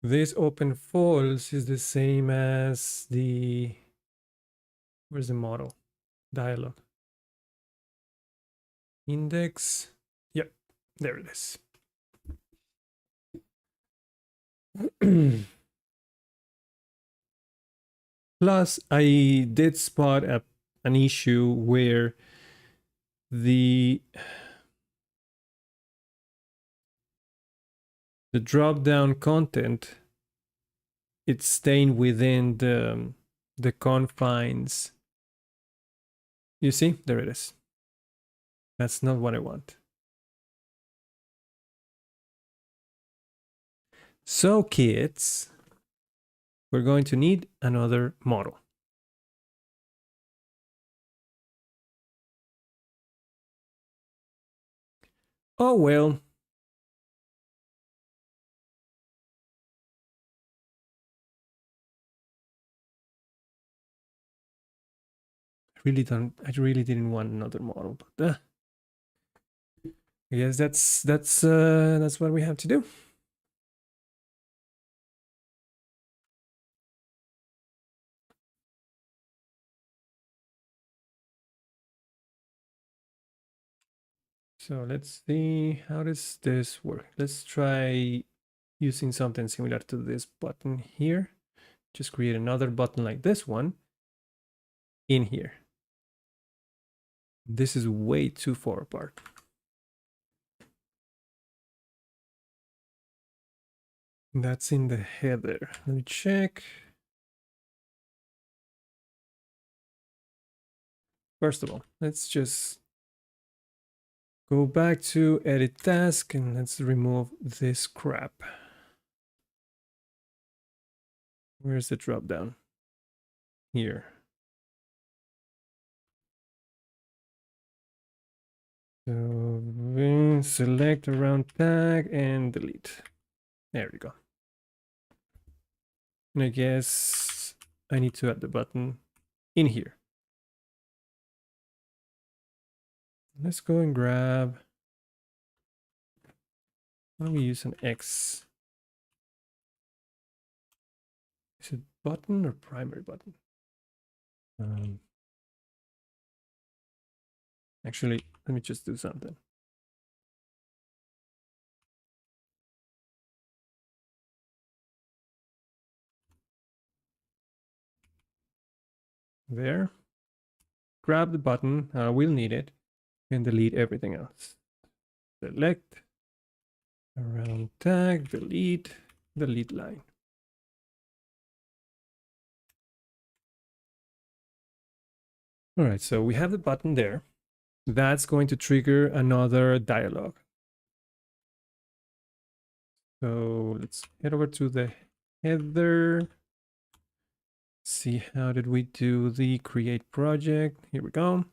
This open false is the same as the, where's the model? Dialog. Index. Yep, there it is. Plus, I did spot an issue where the drop-down content, it's staying within the confines. You see, there it is. That's not what I want. So kids, we're going to need another model. Oh well. I really didn't want another model, but I guess that's what we have to do. So let's see, how does this work? Let's try using something similar to this button here. Just create another button like this one in here. This is way too far apart. That's in the header. Let me check. First of all, let's just go back to edit task and let's remove this crap. Where's the drop down? Here. So select around tag and delete. There we go. And I guess I need to add the button in here. Let's go and grab. Why don't we use an X? Is it button or primary button? Actually, let me just do something. There. Grab the button, we'll need it, and delete everything else. Select, around tag, delete line. All right, so we have the button there. That's going to trigger another dialog. So let's head over to the header. See, how did we do the create project? Here we go.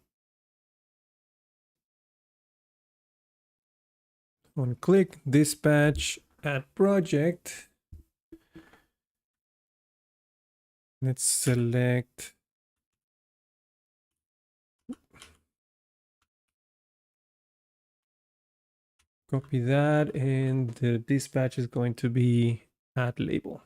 On click, dispatch, add project. Let's select. Copy that, and the dispatch is going to be add label.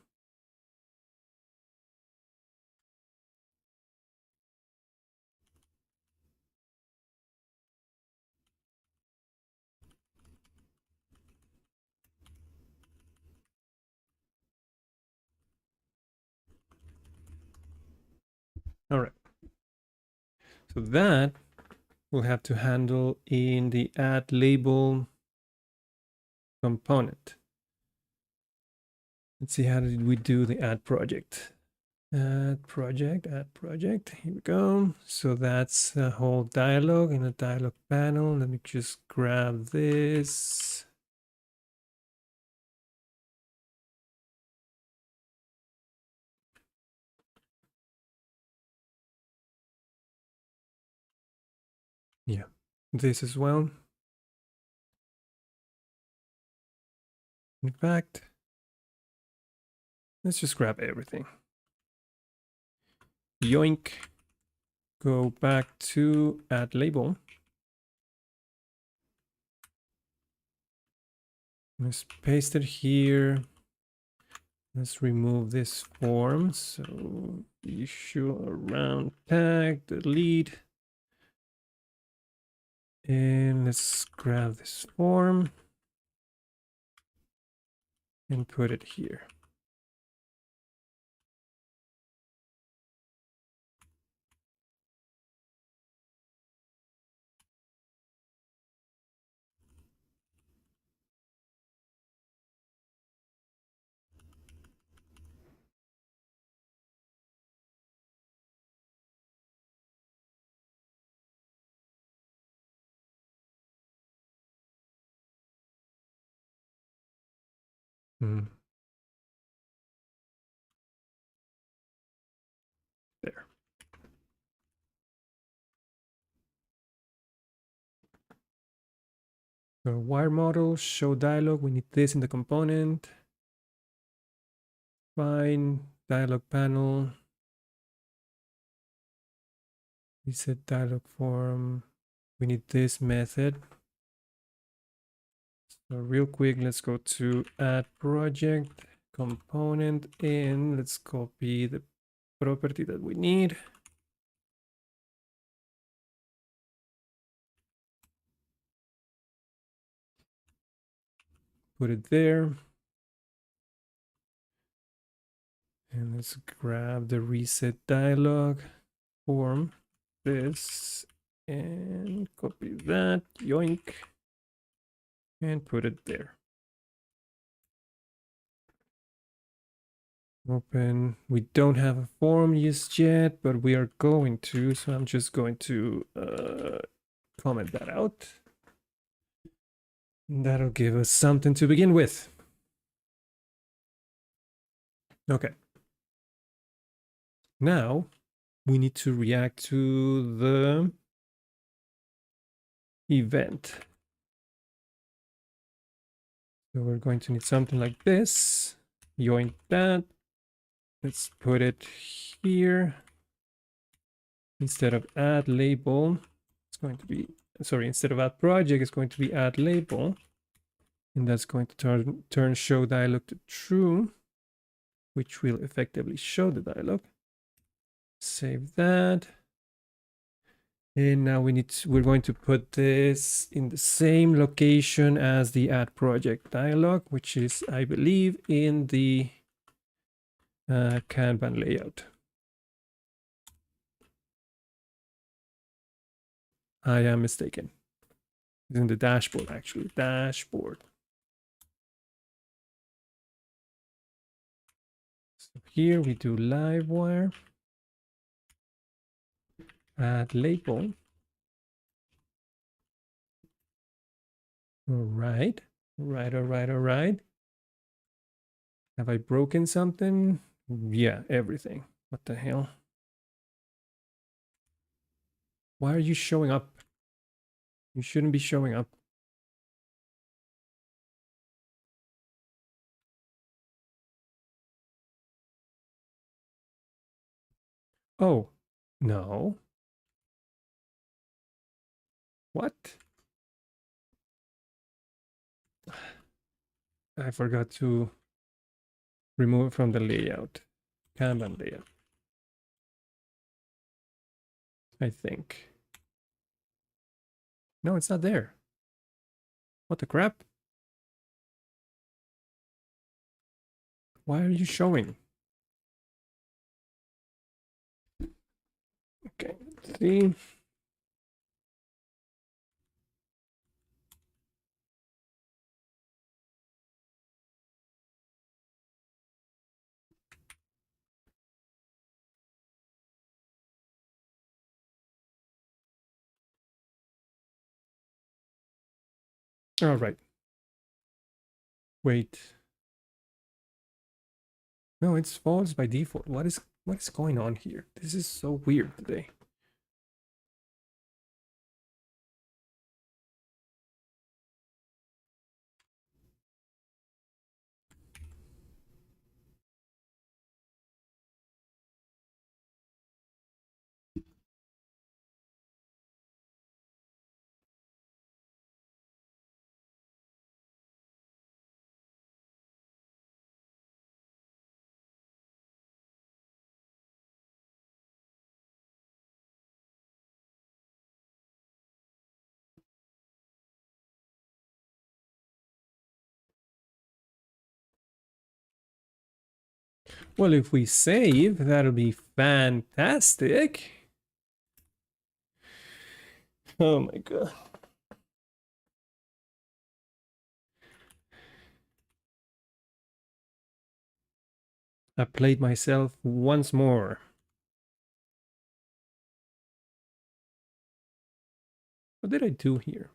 All right. So that we'll have to handle in the add label component. Let's see, how did we do the add project? Add project. Here we go. So that's a whole dialog in a dialog panel. Let me just grab this. Yeah, this as well. In fact, let's just grab everything. Yoink. Go back to add label. Let's paste it here. Let's remove this form. So issue around tag, delete. And let's grab this form and put it here. There. So wire model, show dialog. We need this in the component. Fine. Dialog panel. Reset dialog form. We need this method. So real quick, let's go to add project component and let's copy the property that we need. Put it there. And let's grab the reset dialog form, this, and copy that, yoink, and put it there. Open. We don't have a form used yet, but we are going to, so I'm just going to comment that out. That'll give us something to begin with. Okay. Now we need to react to the event. So we're going to need something like this. Yoink that. Let's put it here. Instead of add label, it's going to be, sorry, instead of add project, it's going to be add label. And that's going to turn show dialog to true, which will effectively show the dialog. Save that. And now we're going to put this in the same location as the add project dialog, which is, I believe, in the Kanban layout. I am mistaken. It's in the dashboard, actually. Dashboard. So here we do Livewire. Add label. All right. All right. Have I broken something? Yeah, everything. What the hell? Why are you showing up? You shouldn't be showing up. Oh, no. What? I forgot to remove it from the layout. Kanban layout. I think. No, it's not there. What the crap? Why are you showing? Okay, let's see. All right. Wait. No, it's false by default. What is going on here? This is so weird today. Well, if we save, that'll be fantastic. Oh my god. I played myself once more. What did I do here?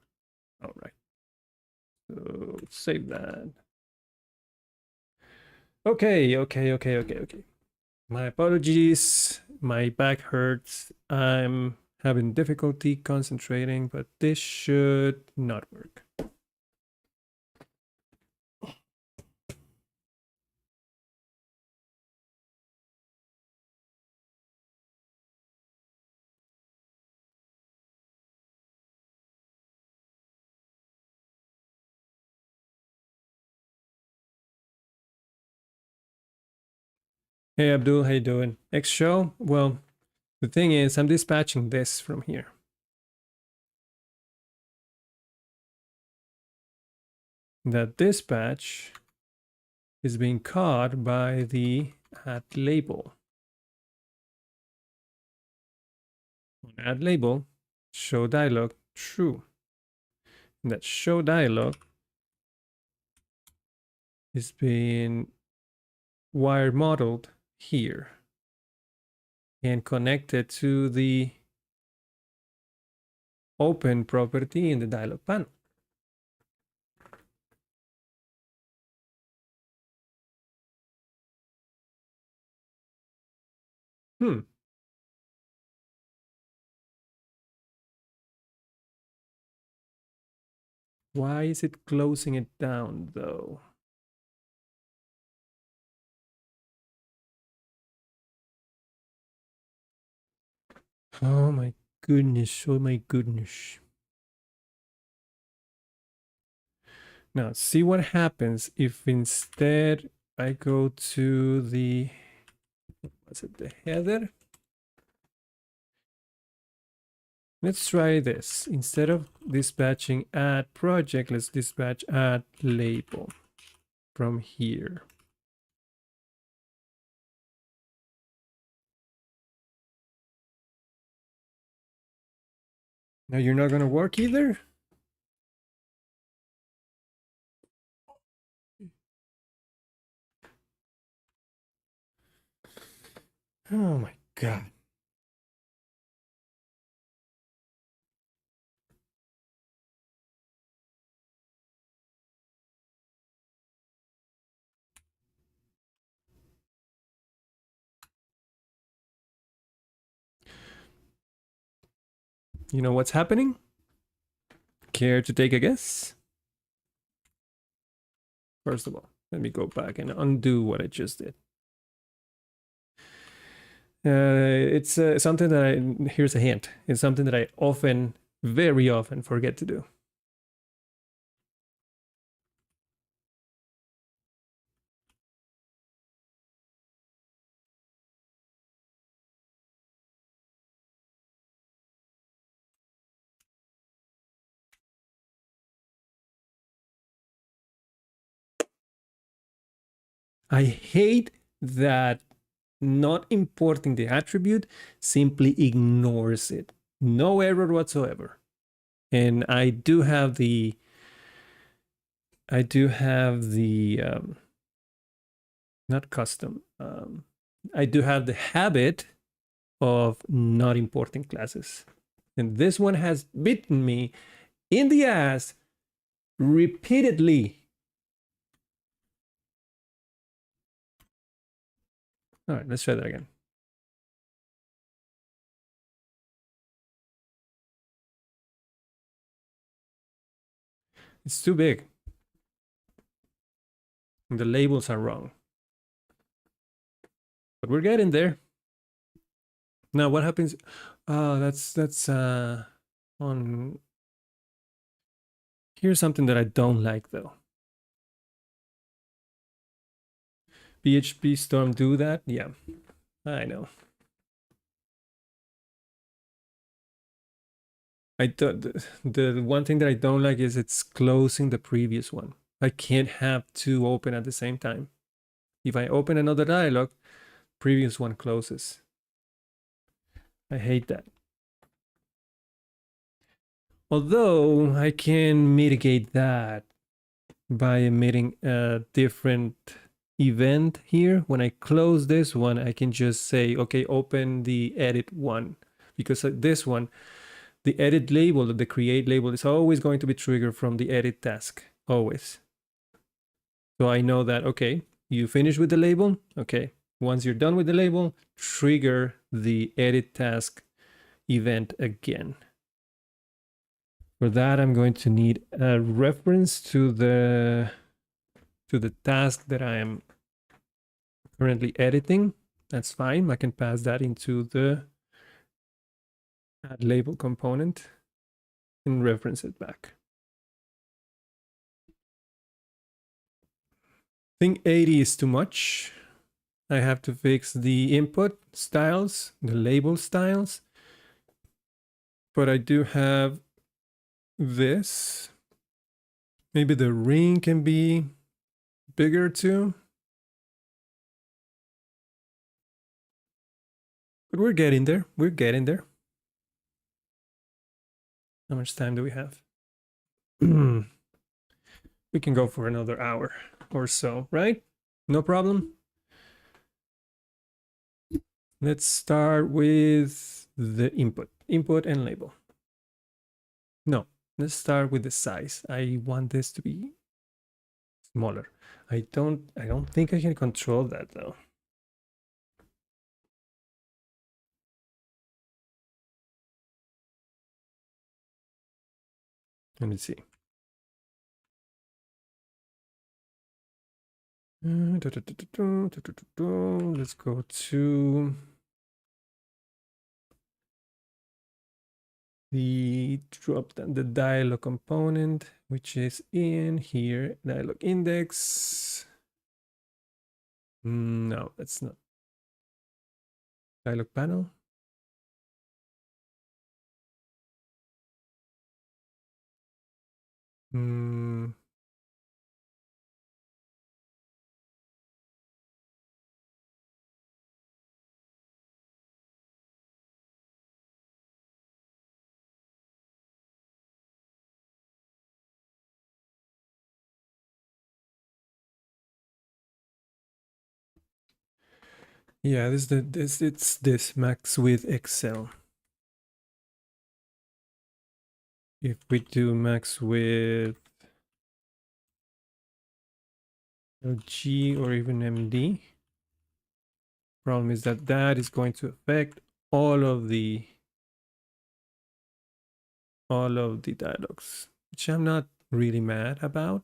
All right. So save that. Okay. My apologies. My back hurts. I'm having difficulty concentrating, but this should not work. Hey Abdul, how you doing? Next show? Well, the thing is, I'm dispatching this from here. That dispatch is being caught by the add label. Add label, show dialog, true. And that show dialog is being wire modeled here and connected to the open property in the dialog panel. Why is it closing it down though? Oh my goodness, oh my goodness. Now, see what happens if instead I go to the, what's it, the header? Let's try this. Instead of dispatching add project, let's dispatch add label from here. Now you're not gonna work either? Oh my god. You know what's happening? Care to take a guess? First of all, let me go back and undo what I just did. It's something that here's a hint. It's something that I often, very often forget to do. I hate that not importing the attribute simply ignores it. No error whatsoever. And I do have the not custom. I do have the habit of not importing classes. And this one has bitten me in the ass repeatedly. All right, let's try that again. It's too big. The labels are wrong. But we're getting there. Now what happens? That's on. Here's something that I don't like though. PHP Storm do that? Yeah, I know. The one thing that I don't like is it's closing the previous one. I can't have two open at the same time. If I open another dialog, previous one closes. I hate that. Although I can mitigate that by emitting a different event here. When I close this one, I can just say, okay, open the edit one, because this one, the edit label, the create label is always going to be triggered from the edit task, always. So I know that, okay, you finish with the label. Okay, once you're done with the label, trigger the edit task event again. For that, I'm going to need a reference to the task that I am currently editing. That's fine. I can pass that into the add label component and reference it back. I think 80 is too much. I have to fix the input styles, the label styles. But I do have this. Maybe the ring can be bigger too. But we're getting there. We're getting there. How much time do we have? We can go for another hour or so, right? No problem. Let's start with the input and label. No, let's start with the size. I want this to be smaller. I don't think I can control that though. Let me see. Let's go to the drop down, the dialog component, which is in here, dialog index. No, that's not. Dialog panel. Yeah, it's this max with Excel. If we do max with LG or even MD, problem is that that is going to affect all of the dialogues, which I'm not really mad about.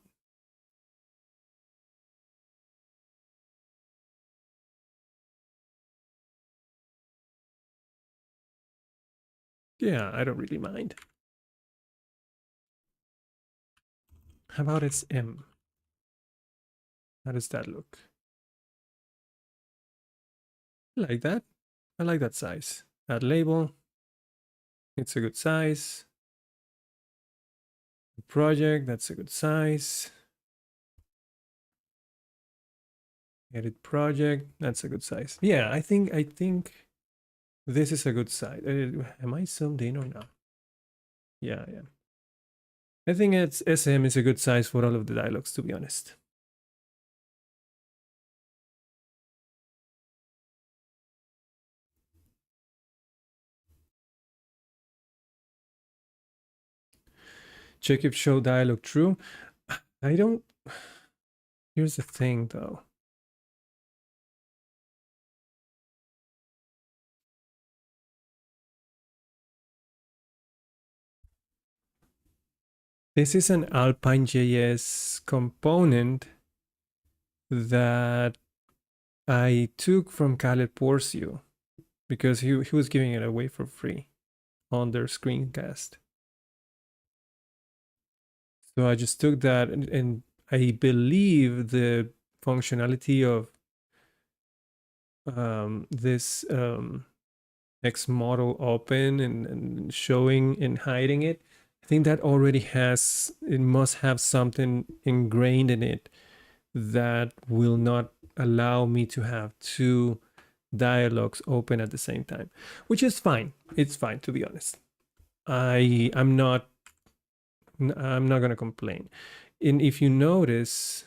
Yeah, I don't really mind. How about it's M? How does that look? I like that. I like that size. Add label. It's a good size. Project, that's a good size. Edit project, that's a good size. Yeah, I think this is a good size. Am I zoomed in or not? Yeah. I think it's SM is a good size for all of the dialogues, to be honest. Check if show dialog true. I don't. Here's the thing though. This is an Alpine.js component that I took from Khaled Porcio because he was giving it away for free on their screencast. So I just took that and I believe the functionality of this X model open and showing and hiding it, I think that already has, it must have something ingrained in it that will not allow me to have two dialogues open at the same time, which is fine. It's fine, to be honest. I'm not going to complain. And if you notice,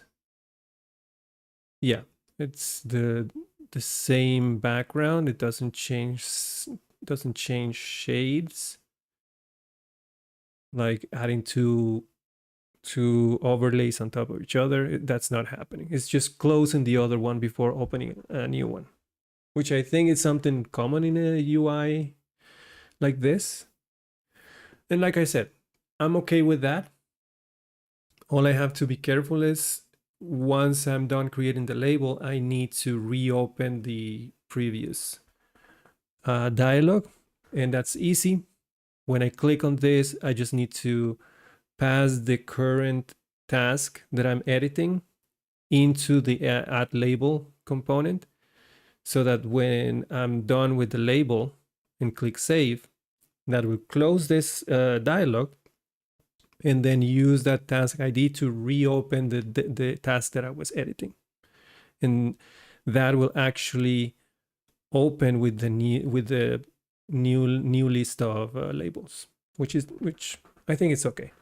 yeah, it's the same background. It doesn't change shades, like adding two overlays on top of each other. That's not happening. It's just closing the other one before opening a new one, which I think is something common in a UI like this. And like I said, I'm okay with that. All I have to be careful is once I'm done creating the label, I need to reopen the previous dialog, and that's easy. When I click on this, I just need to pass the current task that I'm editing into the add label component, so that when I'm done with the label and click save, that will close this dialog, and then use that task ID to reopen the task that I was editing. And that will actually open with the new list of labels, which I think it's okay.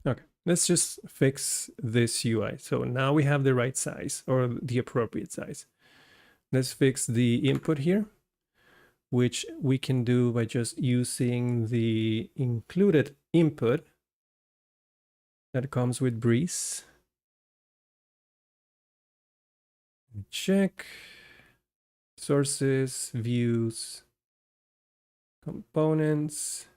Okay, let's just fix this UI. So now we have the right size, or the appropriate size. Let's fix the input here, which we can do by just using the included input that comes with Breeze. Check sources, views, components.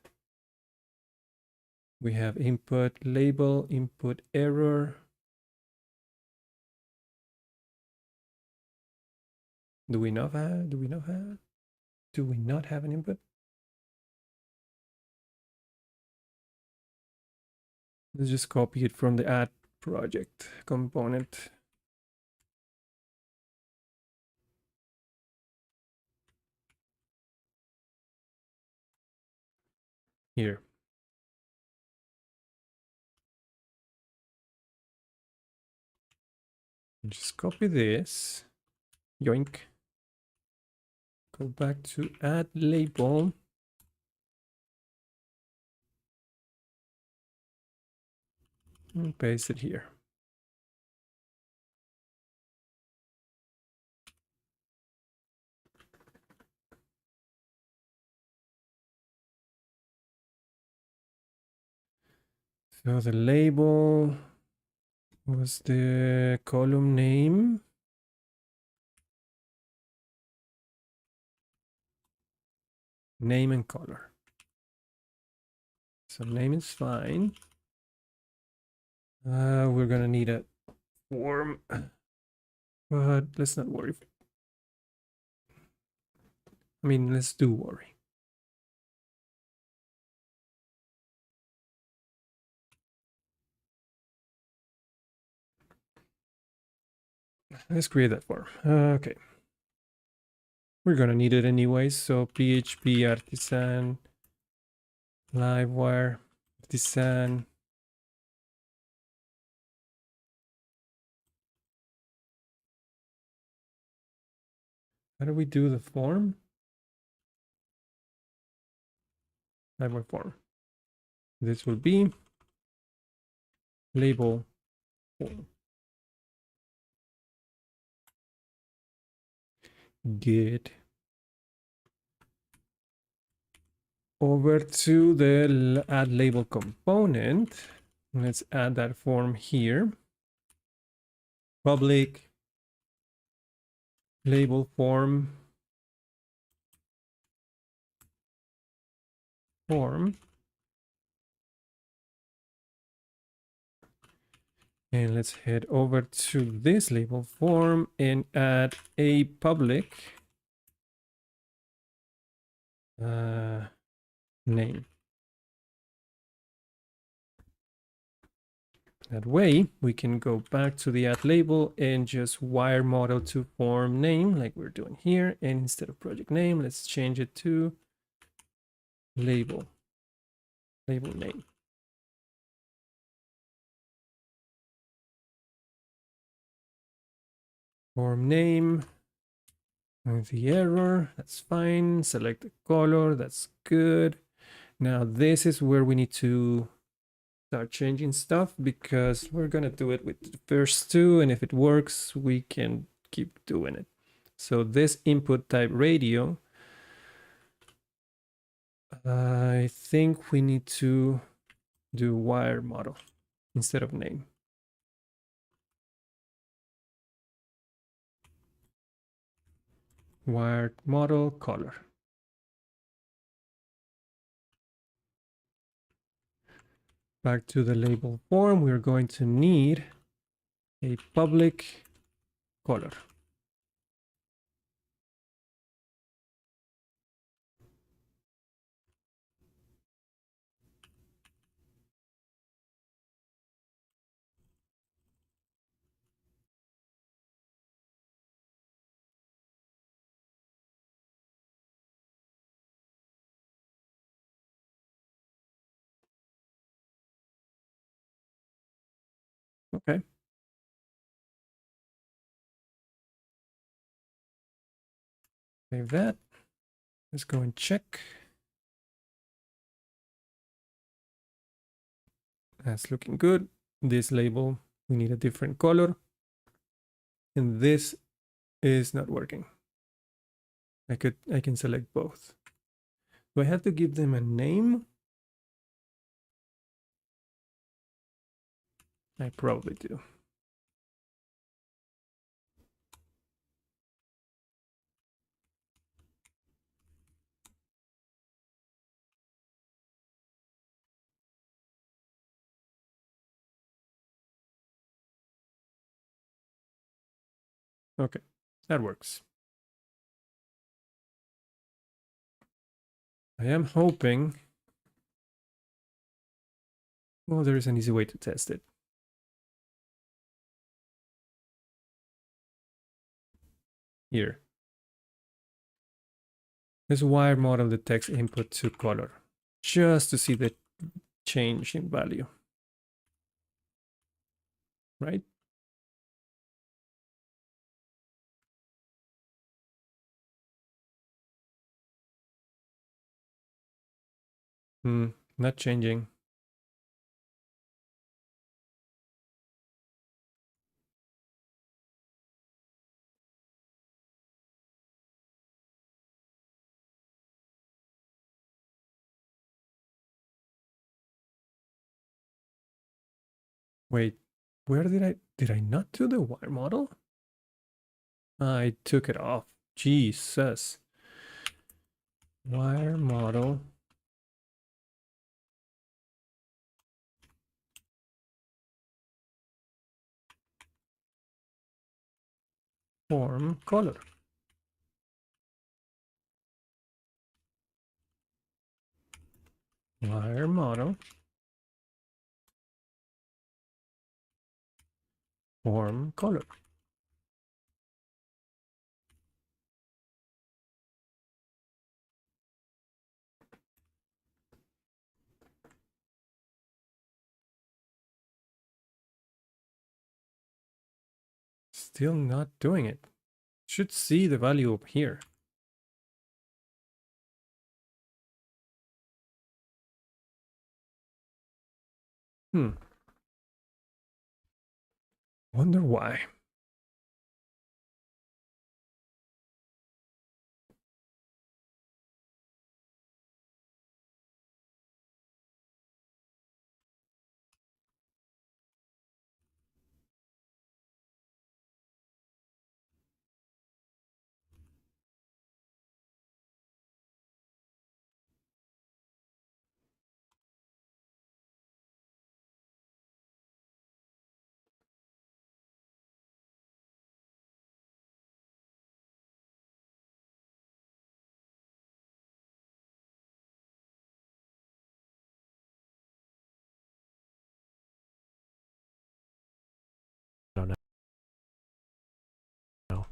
We have input label, input error. Do we not have an input? Let's just copy it from the add project component. Here. Just copy this. Yoink. Go back to add label. And paste it here. So the label was the column name. Name and color. So name is fine. We're gonna need a form, but let's not worry. I mean, let's do worry. Let's create that form. Okay. We're gonna need it anyways. So PHP artisan Livewire artisan. How do we do the form? Livewire form. This will be label form. Get over to the add label component. Let's add that form here. Public label form And let's head over to this label form and add a public name. That way we can go back to the add label and just wire model to form name like we're doing here. And instead of project name, let's change it to label name. Form name, the error, that's fine. Select the color, that's good. Now this is where we need to start changing stuff because we're gonna do it with the first two, and if it works, we can keep doing it. So this input type radio, I think we need to do wire model instead of name. Wired model color. Back to the label form, we're going to need a public color. Okay. Save that. Let's go and check. That's looking good. This label, we need a different color. And this is not working. I can select both. Do I have to give them a name? I probably do. Okay, that works. I am hoping. Well, there is an easy way to test it. Here. Let's wire model the text input to color just to see the change in value. Right? Not changing. Wait, where did I not do the wire model? I took it off. Jesus. Wire model. Form color. Wire model. Form color. Still not doing it. Should see the value up here. Wonder why.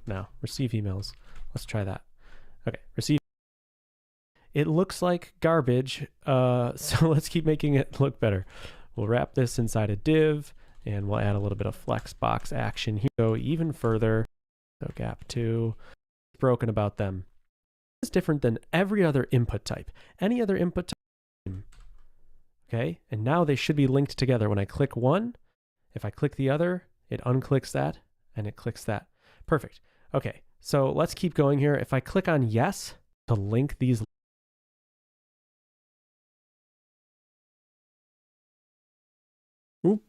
now. Receive emails. Let's try that. Okay, receive. It looks like garbage, so let's keep making it look better. We'll wrap this inside a div, and we'll add a little bit of flexbox action here. Go even further. So gap 2. Broken about them. It's different than every other input type. Any other input type. Okay, and now they should be linked together. When I click one, if I click the other, it unclicks that, and it clicks that. Perfect. Okay, so let's keep going here. If I click on yes to link these. Oop.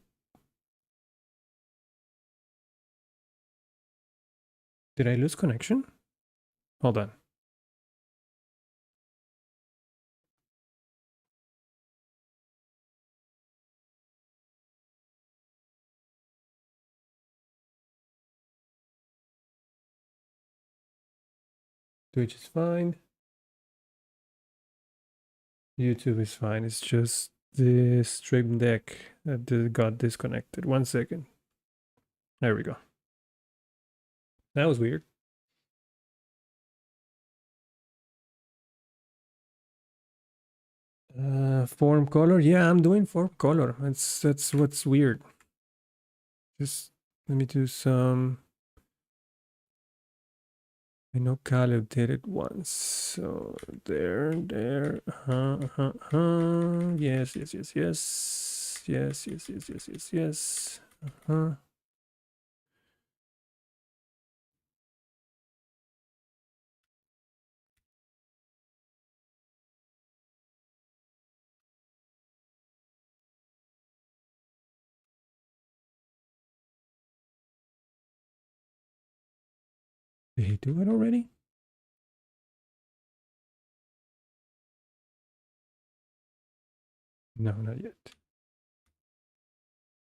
Did I lose connection? Hold on. Twitch is fine. YouTube is fine. It's just the Stream Deck that got disconnected. 1 second. There we go. That was weird. Form color. Yeah, I'm doing form color. That's what's weird. Just let me do some. I know Caleb did it once. So there. Yes. Yes. Did he do it already? No, not yet.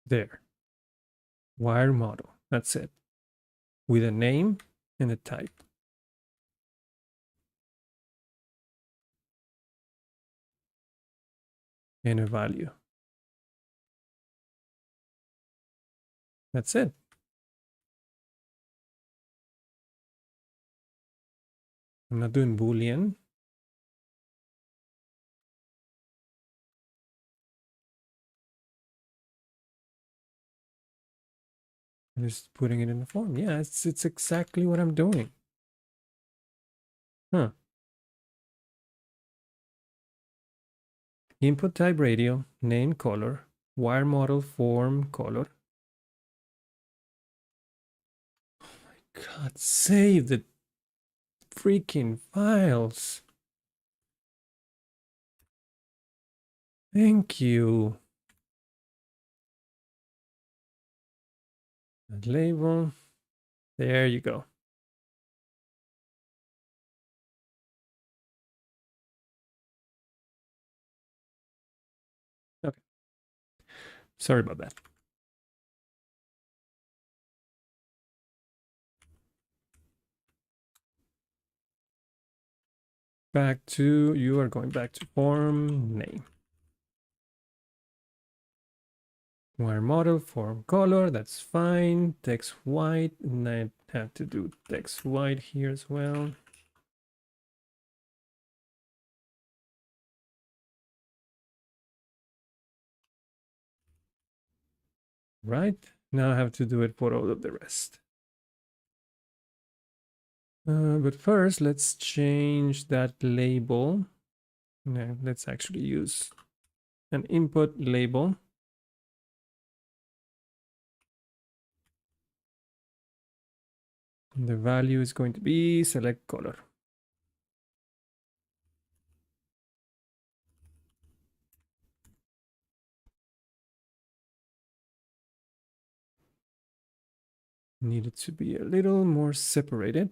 There. Wire model. That's it. With a name and a type. And a value. That's it. I'm not doing Boolean. I'm just putting it in the form. Yeah, it's exactly what I'm doing. Huh. Input type radio, name color, wire model form color. Oh my God, save the freaking files. Thank you. Label. There you go. Okay. Sorry about that. Back to, you are going back to form name. Wire model, form color, that's fine. Text white, and I have to do text white here as well. Right, now I have to do it for all of the rest. But first, let's change that label. No, let's actually use an input label. And the value is going to be select color. Need it to be a little more separated.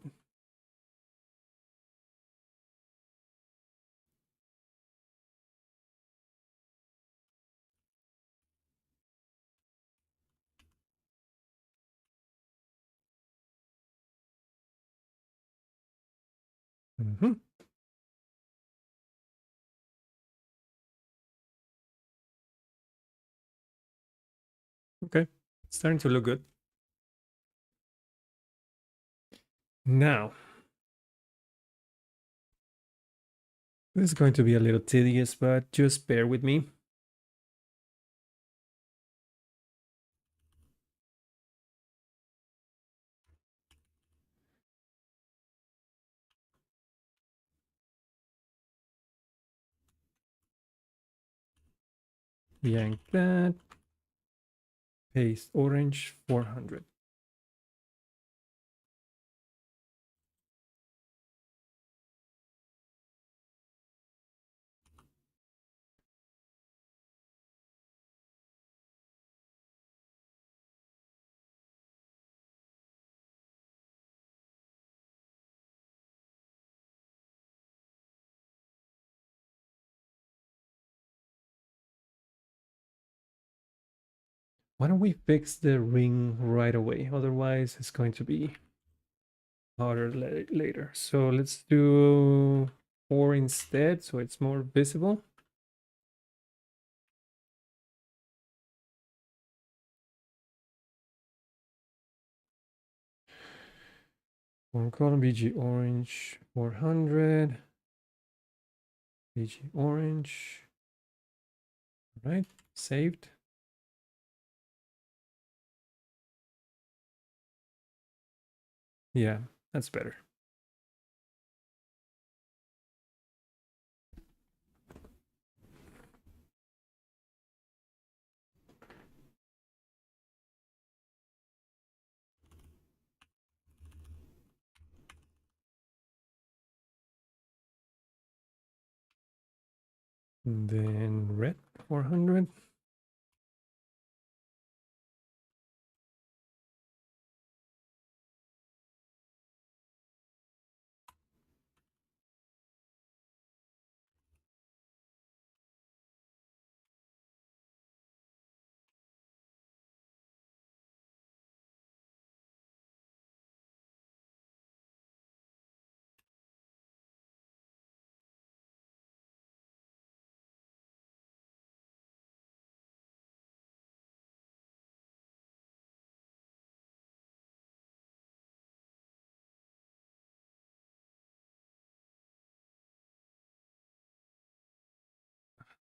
Okay, it's starting to look good. Now, this is going to be a little tedious, but just bear with me. Yank that. Paste orange 400. Why don't we fix the ring right away? Otherwise, it's going to be harder later. So let's do 4 instead, so it's more visible. One column BG orange 400. BG orange. All right, saved. Yeah, that's better. And then red 400.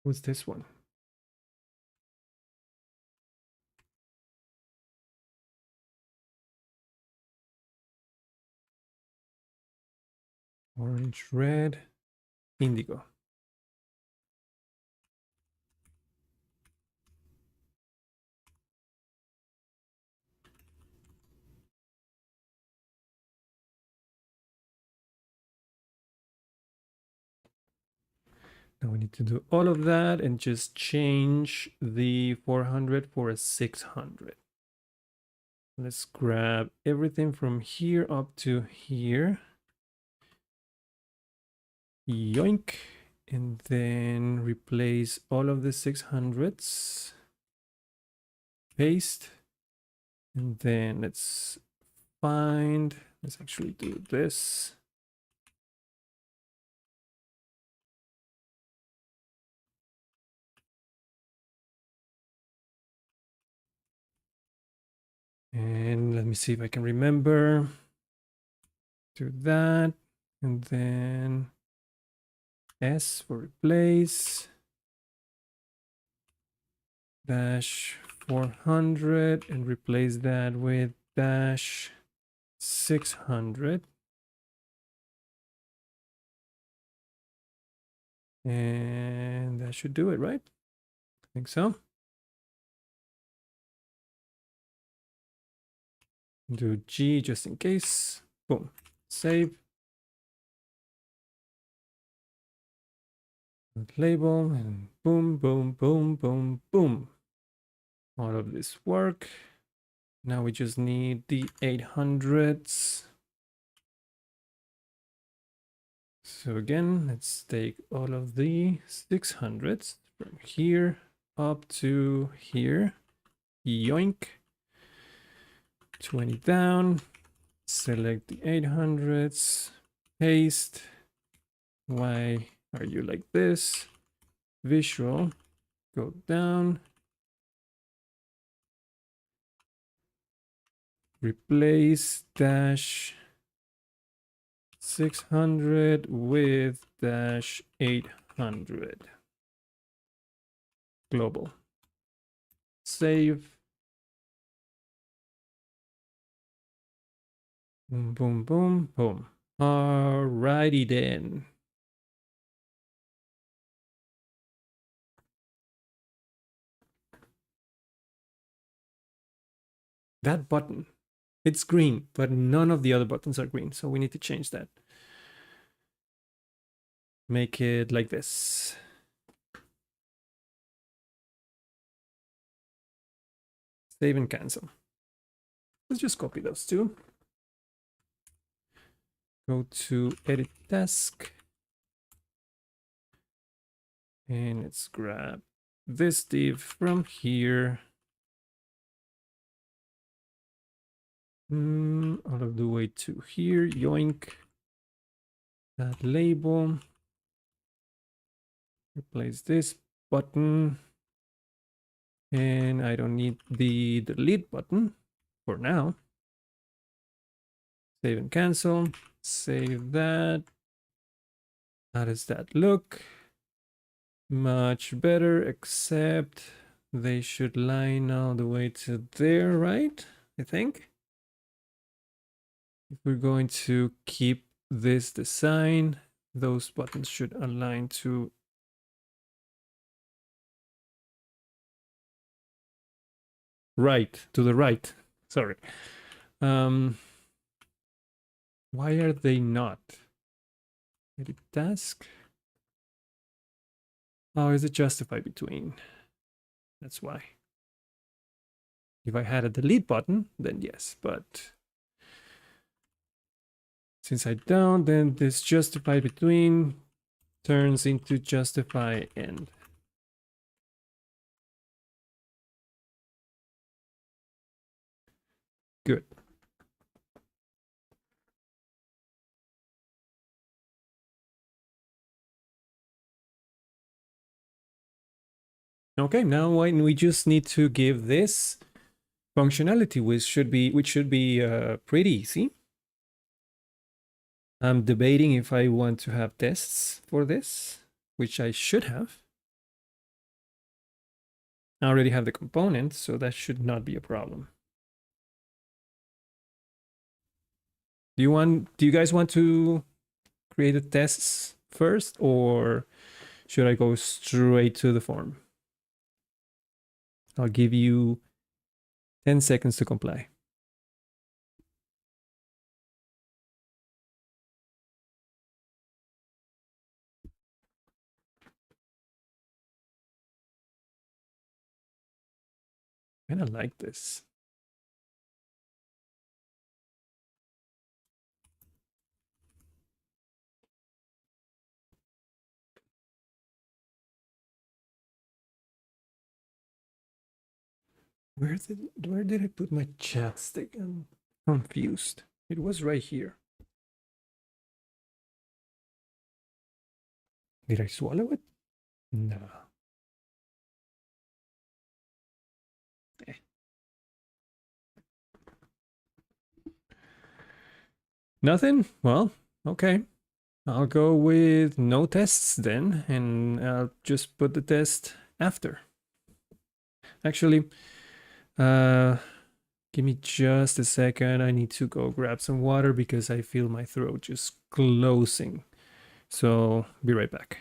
What's this one? Orange, red, indigo. Now we need to do all of that and just change the 400 for a 600. Let's grab everything from here up to here. Yoink. And then replace all of the 600s. Paste. And then let's actually do this. And let me see if I can remember. Do that. And then S for replace. Dash 400 and replace that with dash 600. And that should do it, right? I think so. Do G just in case. Boom. Save. Label and boom, boom, boom, boom, boom. All of this work. Now we just need the 800s. So again, let's take all of the 600s from here up to here. Yoink. 20 down. Select the 800s. Paste. Why are you like this? Visual. Go down. Replace dash 600 with dash 800. Global. Save. Boom, boom, boom, boom. Alrighty then. That button, it's green, but none of the other buttons are green. So we need to change that. Make it like this. Save and cancel. Let's just copy those two. Go to edit task. And let's grab this div from here. All of the way to here. Yoink. That label. Replace this button. And I don't need the delete button for now. Save and cancel. Save that. How does that look? Much better, except they should line all the way to there, right? I think. If we're going to keep this design, those buttons should align to to the right. Sorry. Why are they not? Edit task. Oh, is it justify between? That's why. If I had a delete button, then yes, but since I don't, then this justify between turns into justify end. Good. Okay, now we just need to give this functionality, which should be pretty easy. I'm debating if I want to have tests for this, which I should have. I already have the component, so that should not be a problem. Do you guys want to create the tests first, or should I go straight to the form? I'll give you 10 seconds to comply. I kind of like this. Where did I put my chapstick? I'm confused. It was right here. Did I swallow it? No. Eh. Nothing? Well, okay. I'll go with no tests then, and I'll just put the test after. Actually, give me just a second. I need to go grab some water because I feel my throat just closing. So, be right back.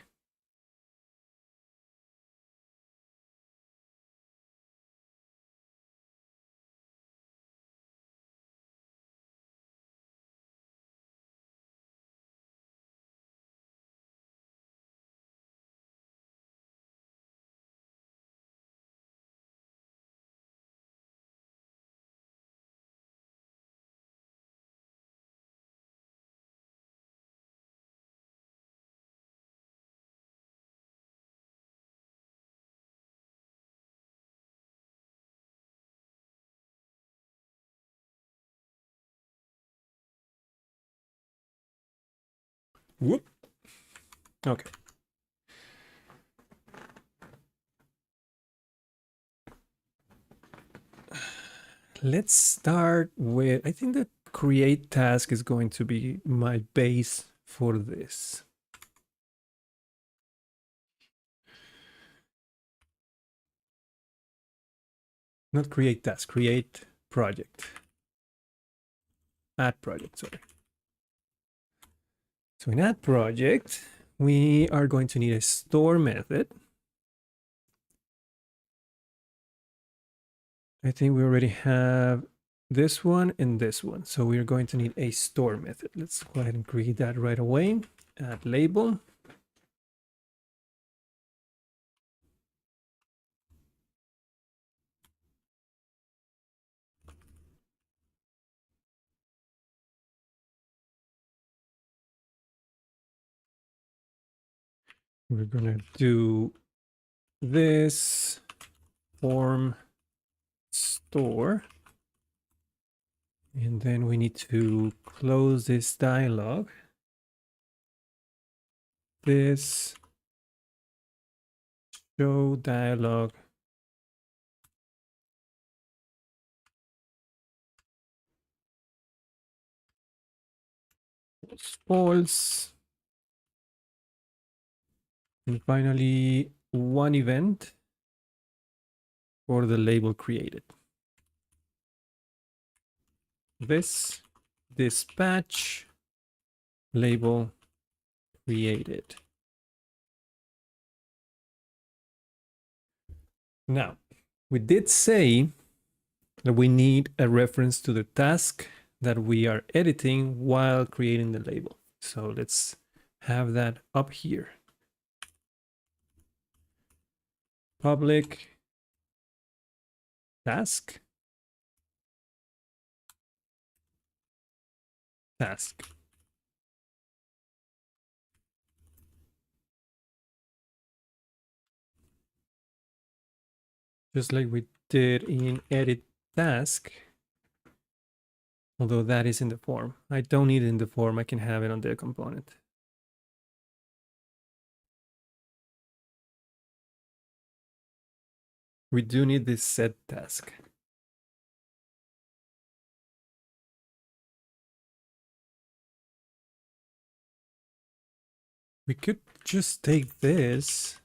Whoop. Okay. Let's start with, I think that create task is going to be my base for this. Not create task, create project. Add project, sorry. So in add project, we are going to need a store method. I think we already have this one and this one. So we are going to need a store method. Let's go ahead and create that right away. Add label. We're gonna do this form store. And then we need to close this dialog. This show dialog is false. And finally, one event for the label created. This dispatch label created. Now, we did say that we need a reference to the task that we are editing while creating the label. So let's have that up here. Public task. Task. Just like we did in edit task. Although that is in the form. I don't need it in the form. I can have it on the component. We do need this set task. We could just take this.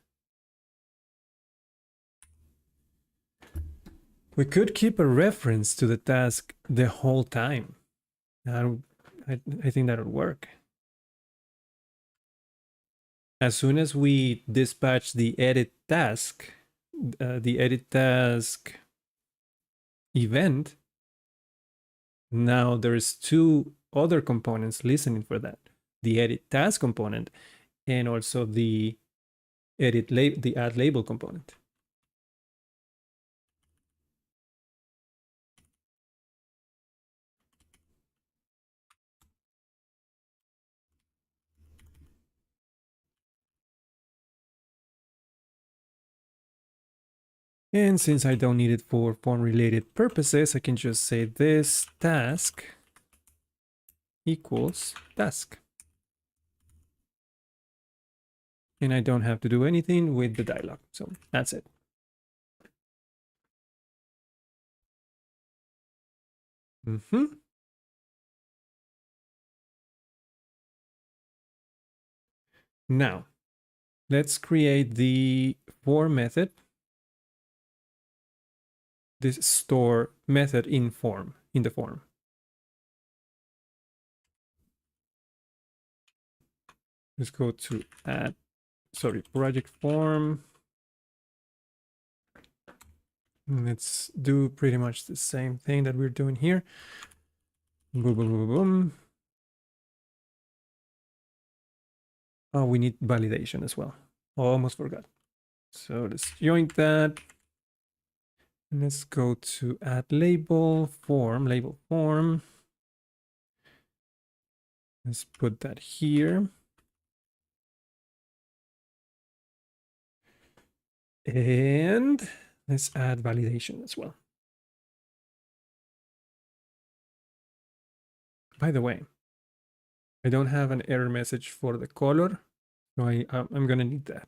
We could keep a reference to the task the whole time. I think that would work. As soon as we dispatch the edit task event, now there's two other components listening for that. The edit task component and also the add label component. And since I don't need it for form related purposes, I can just say this task equals task. And I don't have to do anything with the dialog. So that's it. Now, let's create the for method. This store method in the form. Let's go to project form. Let's do pretty much the same thing that we're doing here. Boom, boom, boom, boom. Oh, we need validation as well. Oh, almost forgot. So let's join that. Let's go to add label form. Let's put that here. And let's add validation as well. By the way, I don't have an error message for the color, so I'm gonna need that.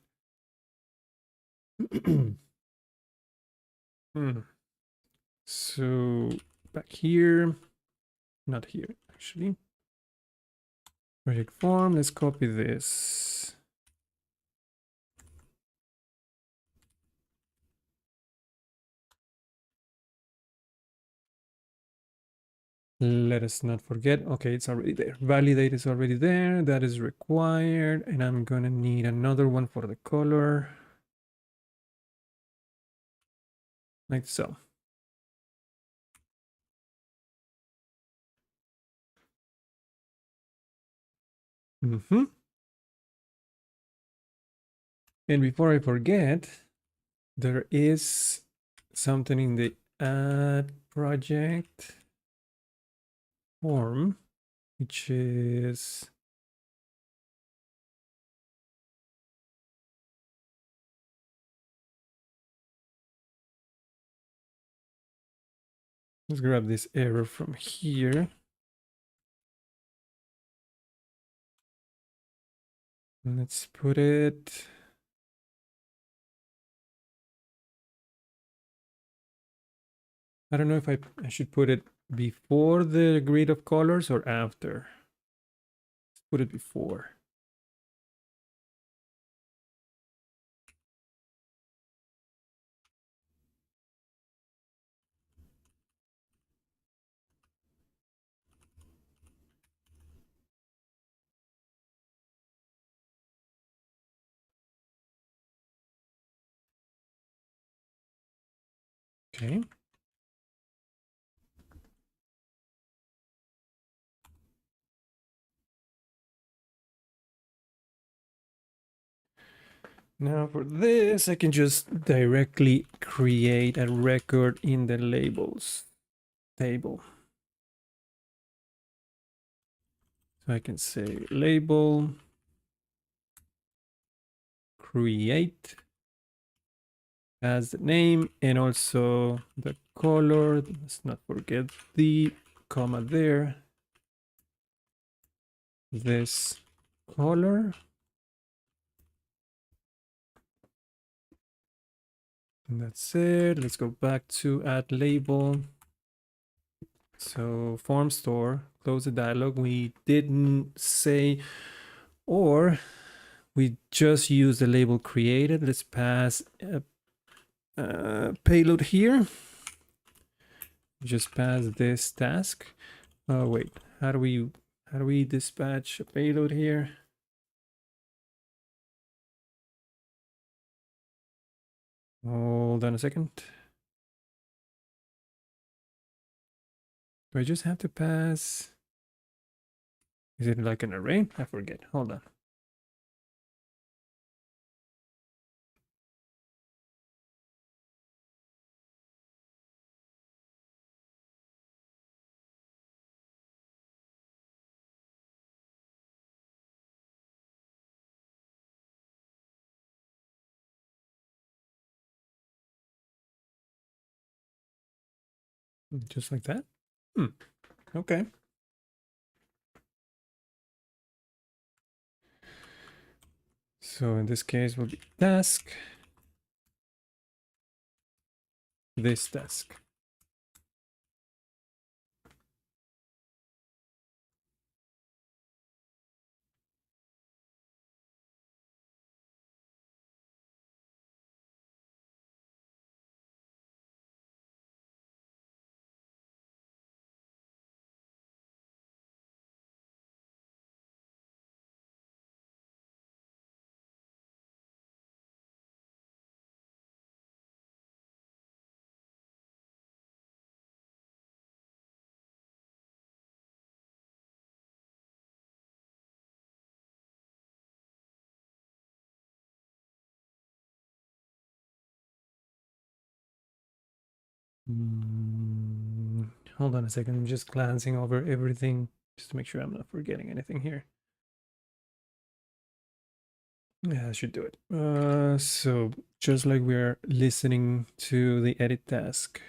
So back here, not here actually. Project form, let's copy this. Let us not forget, okay, it's already there. Validate is already there, that is required, and I'm gonna need another one for the color. Like so. And before I forget, there is something in the add project form, which is let's grab this error from here. And let's put it. I don't know if I should put it before the grid of colors or after. Let's put it before. Okay. Now for this, I can just directly create a record in the labels table. So I can say label, create as the name, and also the color. Let's not forget the comma there. This color. And that's it. Let's go back to add label. So form store, close the dialog. We didn't say, or we just use the label created. Let's pass a payload here. Just pass this task. Oh wait, how do we dispatch a payload here? Hold on a second. Do I just have to pass? Is it like an array? I forget. Hold on. Just like that? Okay. So in this case will be task, this task. Hold on a second. I'm just glancing over everything just to make sure I'm not forgetting anything here. Yeah, I should do it. So just like we're listening to the edit task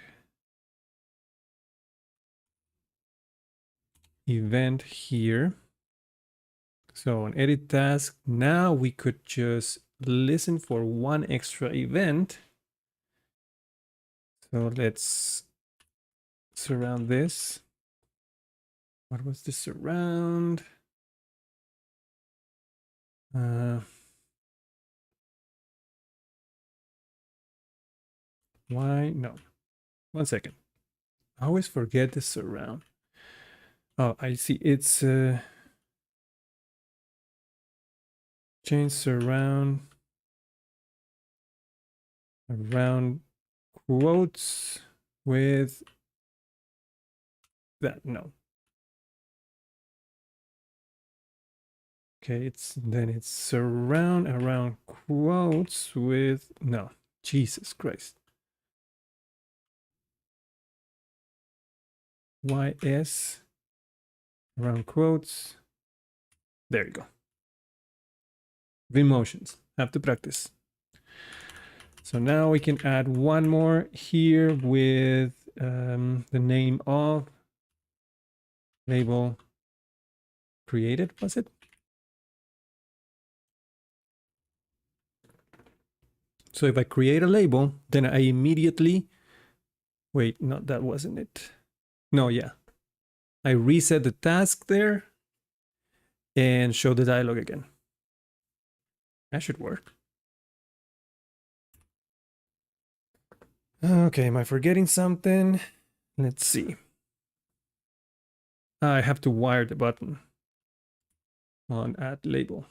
event here. So an edit task, now we could just listen for one extra event. So let's surround this. What was this around? Why? No. 1 second. I always forget the surround. Oh, I see. It's change surround around quotes with that. No. Okay, it's surround around quotes with no. Jesus Christ. YS around quotes. There you go. Vmotions. Have to practice. So now we can add one more here with the name of label created, was it? So if I create a label, then I immediately, wait, no, that wasn't it. No, yeah. I reset the task there and show the dialog again. That should work. Okay, am I forgetting something? Let's see. I have to wire the button on add label.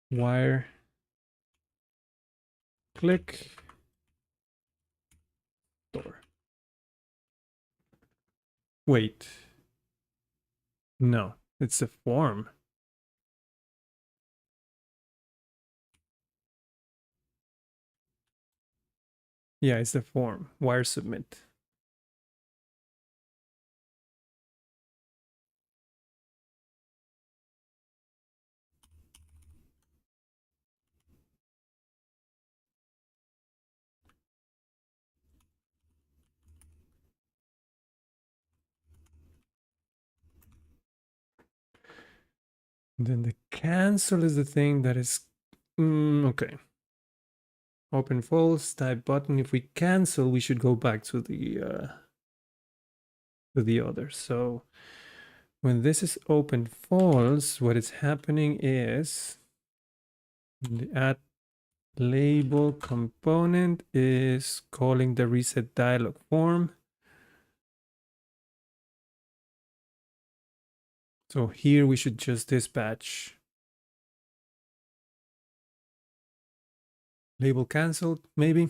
Wire, click, door. Wait, no, it's a form. Yeah, it's the form, wire submit. Then the cancel is the thing that is, okay. Open false, type button. If we cancel, we should go back to the other. So when this is open false, what is happening is the add label component is calling the reset dialog form. So here we should just dispatch label canceled, maybe.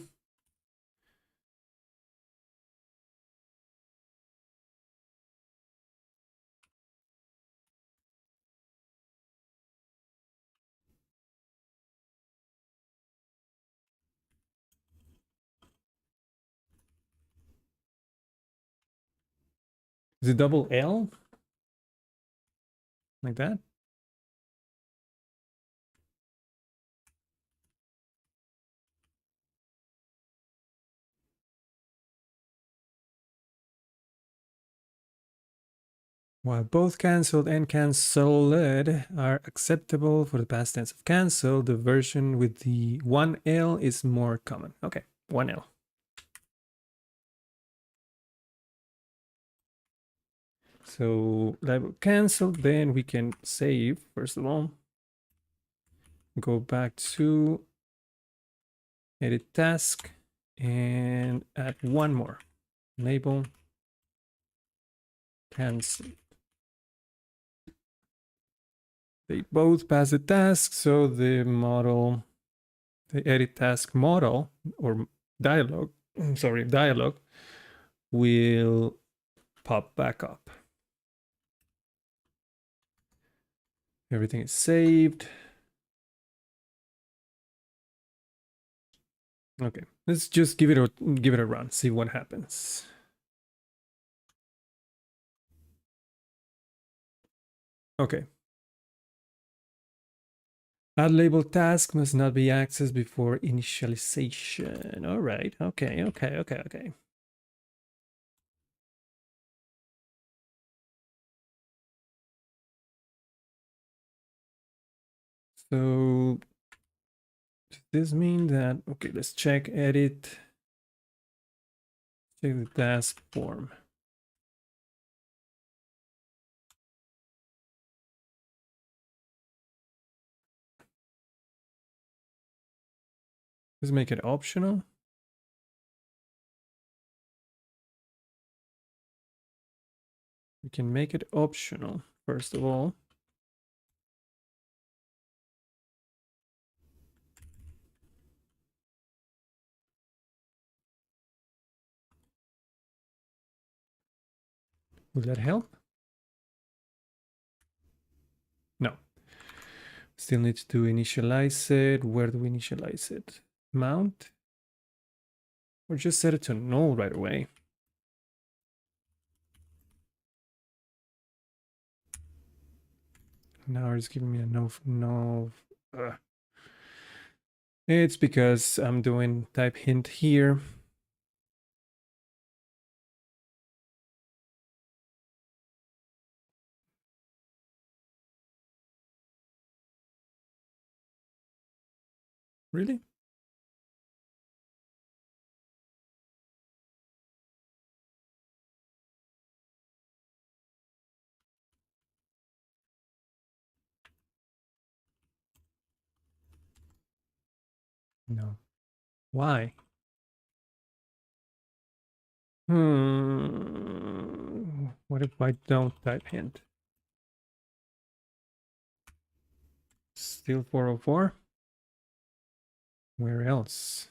Is it double L? Like that? While both cancelled and cancelled are acceptable for the past tense of cancel, the version with the 1L is more common. Okay, 1L. So label canceled, then we can save, first of all. Go back to edit task and add one more. Label cancel. They both pass the task, so the model, the edit task model or dialog, dialog will pop back up. Everything is saved. Okay, let's just give it a run, see what happens. Okay. Add label task must not be accessed before initialization. All right. Okay. So does this mean that, okay, let's check edit, check the task form. Let's make it optional. We can make it optional, first of all. Will that help? No. Still need to initialize it. Where do we initialize it? Mount? Or just set it to null right away? Now it's giving me a no. It's because I'm doing type hint here. Really? No. Why? What if I don't type hint? Still 404? Where else?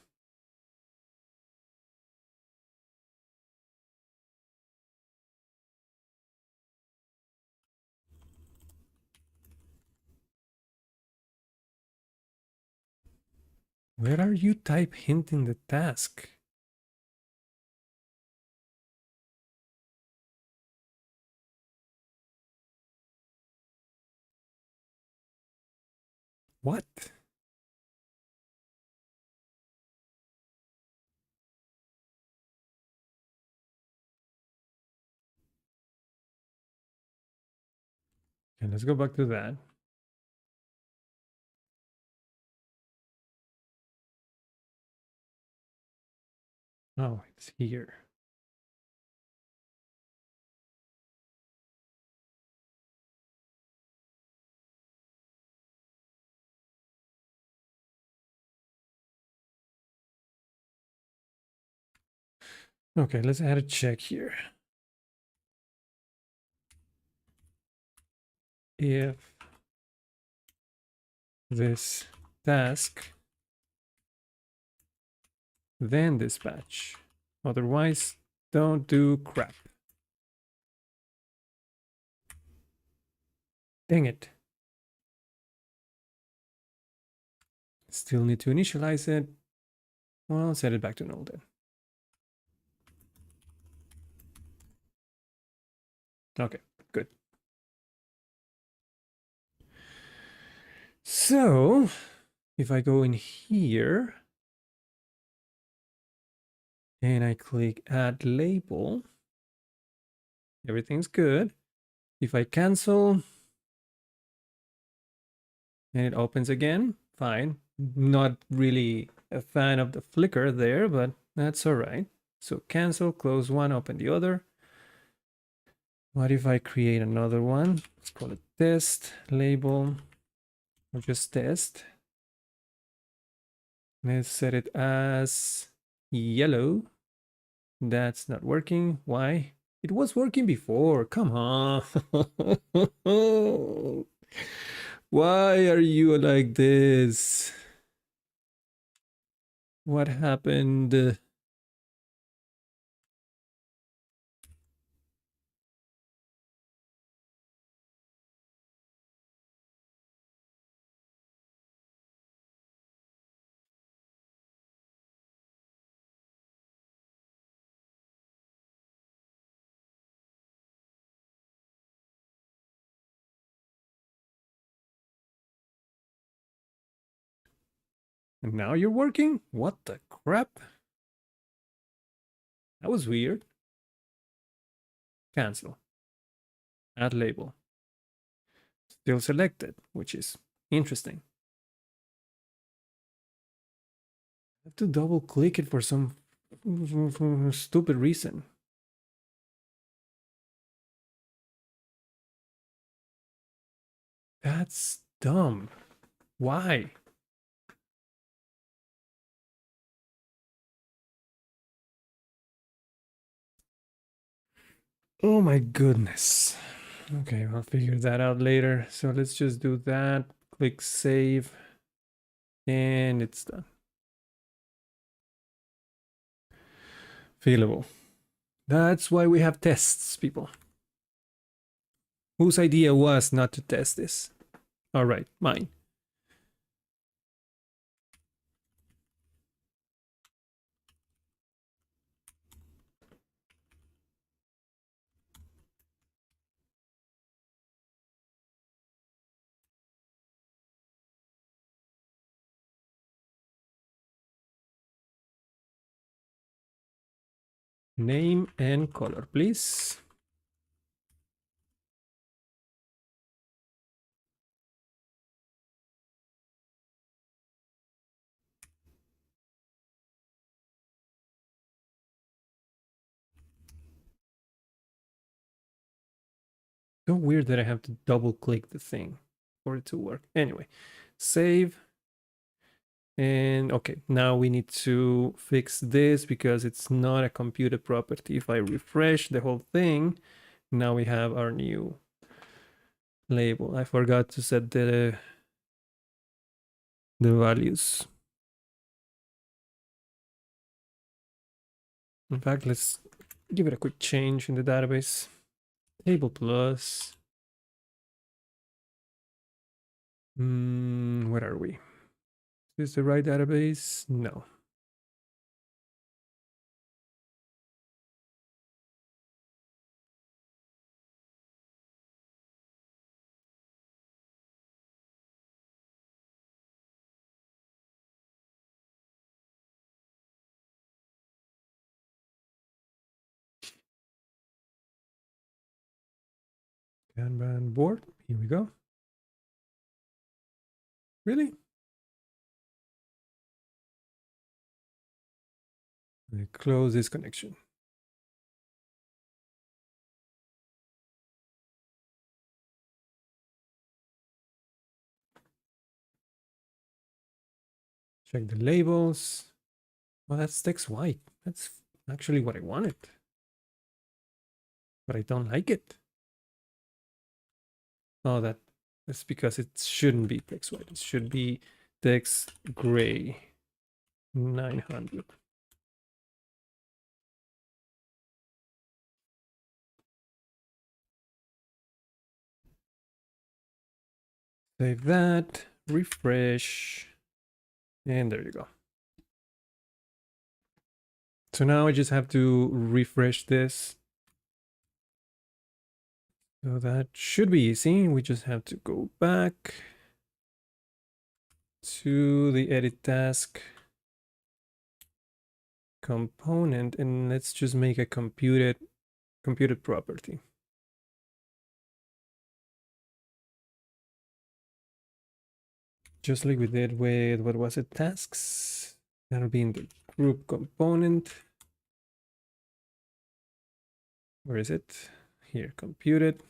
Where are you type hinting the task? What? Okay, let's go back to that. Oh, it's here. Okay, let's add a check here. If this task, then dispatch. Otherwise, don't do crap. Dang it. Still need to initialize it. Well, set it back to null then. Okay, good. So if I go in here and I click add label, everything's good. If I cancel and it opens again, fine. Not really a fan of the flicker there, but that's all right. So cancel, close one, open the other. What if I create another one? Let's call it test label or just test. Let's set it as yellow. That's not working. Why? It was working before. Come on. Why are you like this? What happened? And now you're working? What the crap? That was weird. Cancel. Add label. Still selected, which is interesting. have to double click it for some stupid reason. That's dumb. Why? Oh my goodness. Okay, I'll figure that out later. So let's just do that. Click save. And it's done. Feelable. That's why we have tests, people. Whose idea was not to test this? All right, mine. Name and color, please. So weird that I have to double click the thing for it to work. Anyway, save. And okay, now we need to fix this because it's not a computed property. If I refresh the whole thing, now we have our new label. I forgot to set the values. In fact, let's give it a quick change in the database. Table plus. Where are we? Is this the right database? No. Kanban board. Here we go. Really? I close this connection. Check the labels. Well, that's text white. That's actually what I wanted. But I don't like it. Oh, that's because it shouldn't be text white. It should be text gray. 900. Save that, refresh, and there you go. So now I just have to refresh this. So that should be easy. We just have to go back to the edit task component and let's just make a computed property. Just like we did with, what was it, tasks? That'll be in the group component. Where is it? Here, computed.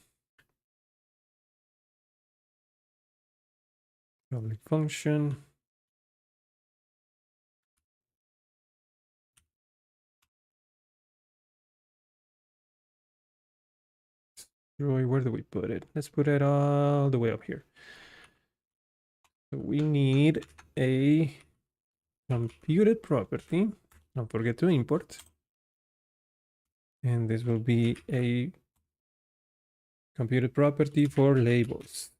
Public function. Roy, where do we put it? Let's put it all the way up here. So we need a computed property. Don't forget to import. And this will be a computed property for labels.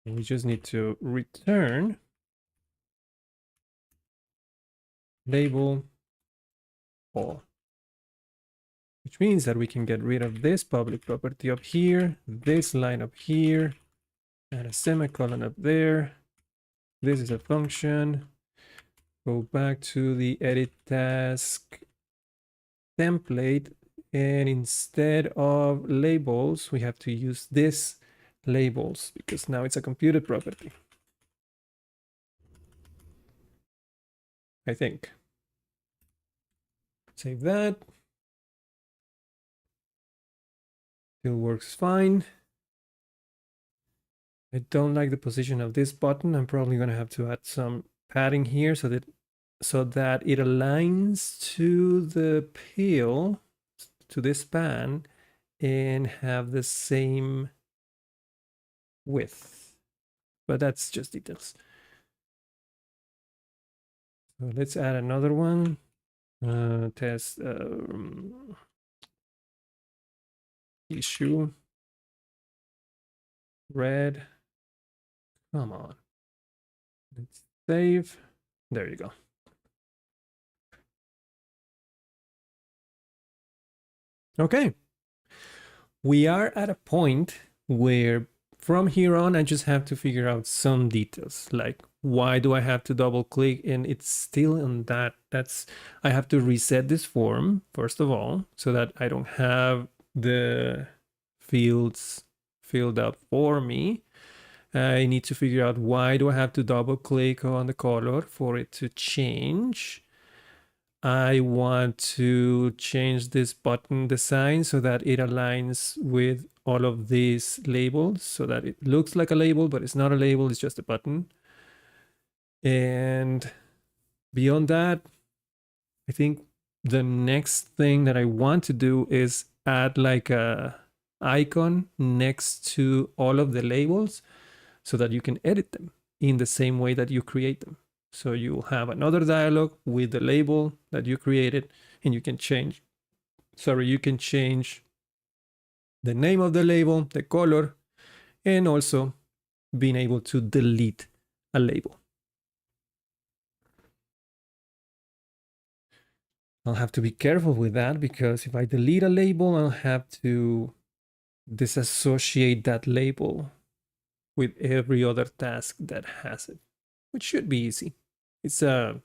And we just need to return label all, which means that we can get rid of this public property up here, this line up here, and a semicolon up there. This is a function. Go back to the edit task template, and instead of labels, we have to use this labels because now it's a computed property. I think. Save that. Still works fine. I don't like the position of this button. I'm probably going to have to add some padding here so that it aligns to the peel, to this span, and have the same width. But that's just details. So let's add another one. Test issue. Red. Come on. Let's save. There you go. Okay. We are at a point where from here on, I just have to figure out some details, like why do I have to double click? And it's still on that. I have to reset this form, first of all, so that I don't have the fields filled out for me. I need to figure out why do I have to double click on the color for it to change. I want to change this button design so that it aligns with all of these labels so that it looks like a label, but it's not a label, it's just a button. And beyond that, I think the next thing that I want to do is add like a icon next to all of the labels so that you can edit them in the same way that you create them. So you'll have another dialog with the label that you created, and you can change, you can change the name of the label, the color, and also being able to delete a label. I'll have to be careful with that because if I delete a label, I'll have to disassociate that label with every other task that has it, which should be easy. It's yeah.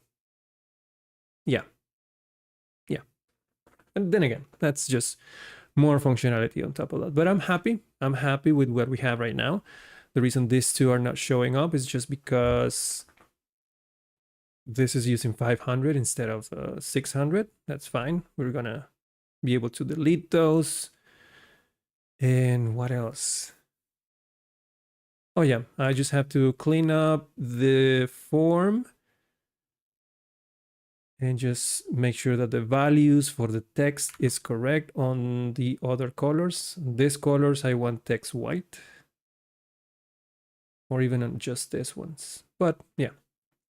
And then again, that's just more functionality on top of that. But I'm happy. I'm happy with what we have right now. The reason these two are not showing up is just because this is using 500 instead of 600. That's fine. We're gonna be able to delete those. And what else? Oh yeah, I just have to clean up the form and just make sure that the values for the text is correct on the other colors. These colors, I want text white, or even on just these ones. But yeah,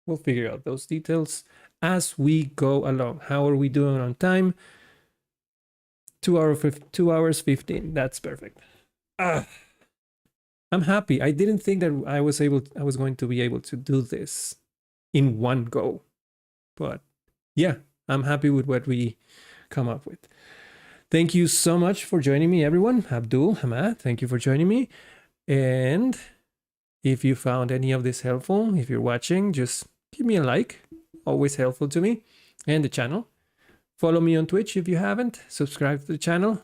we'll figure out those details as we go along. How are we doing on time? 2 hours 15. That's perfect. I'm happy. I didn't think that I was going to be able to do this in one go, but yeah, I'm happy with what we come up with. Thank you so much for joining me, everyone. Abdul, Hamad, thank you for joining me. And if you found any of this helpful, if you're watching, just give me a like. Always helpful to me and the channel. Follow me on Twitch if you haven't. Subscribe to the channel.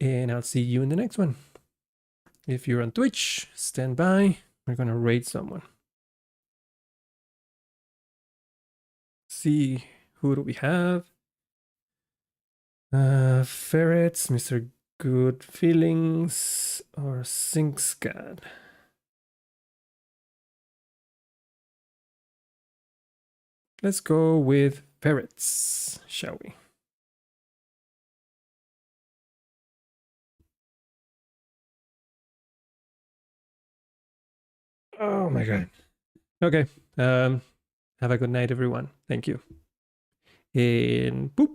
And I'll see you in the next one. If you're on Twitch, stand by. We're going to raid someone. See, who do we have? Ferrets, Mr. Good Feelings, or Sinkscad. Let's go with ferrets, shall we? Oh my god. Okay. Have a good night, everyone. Thank you. And boop.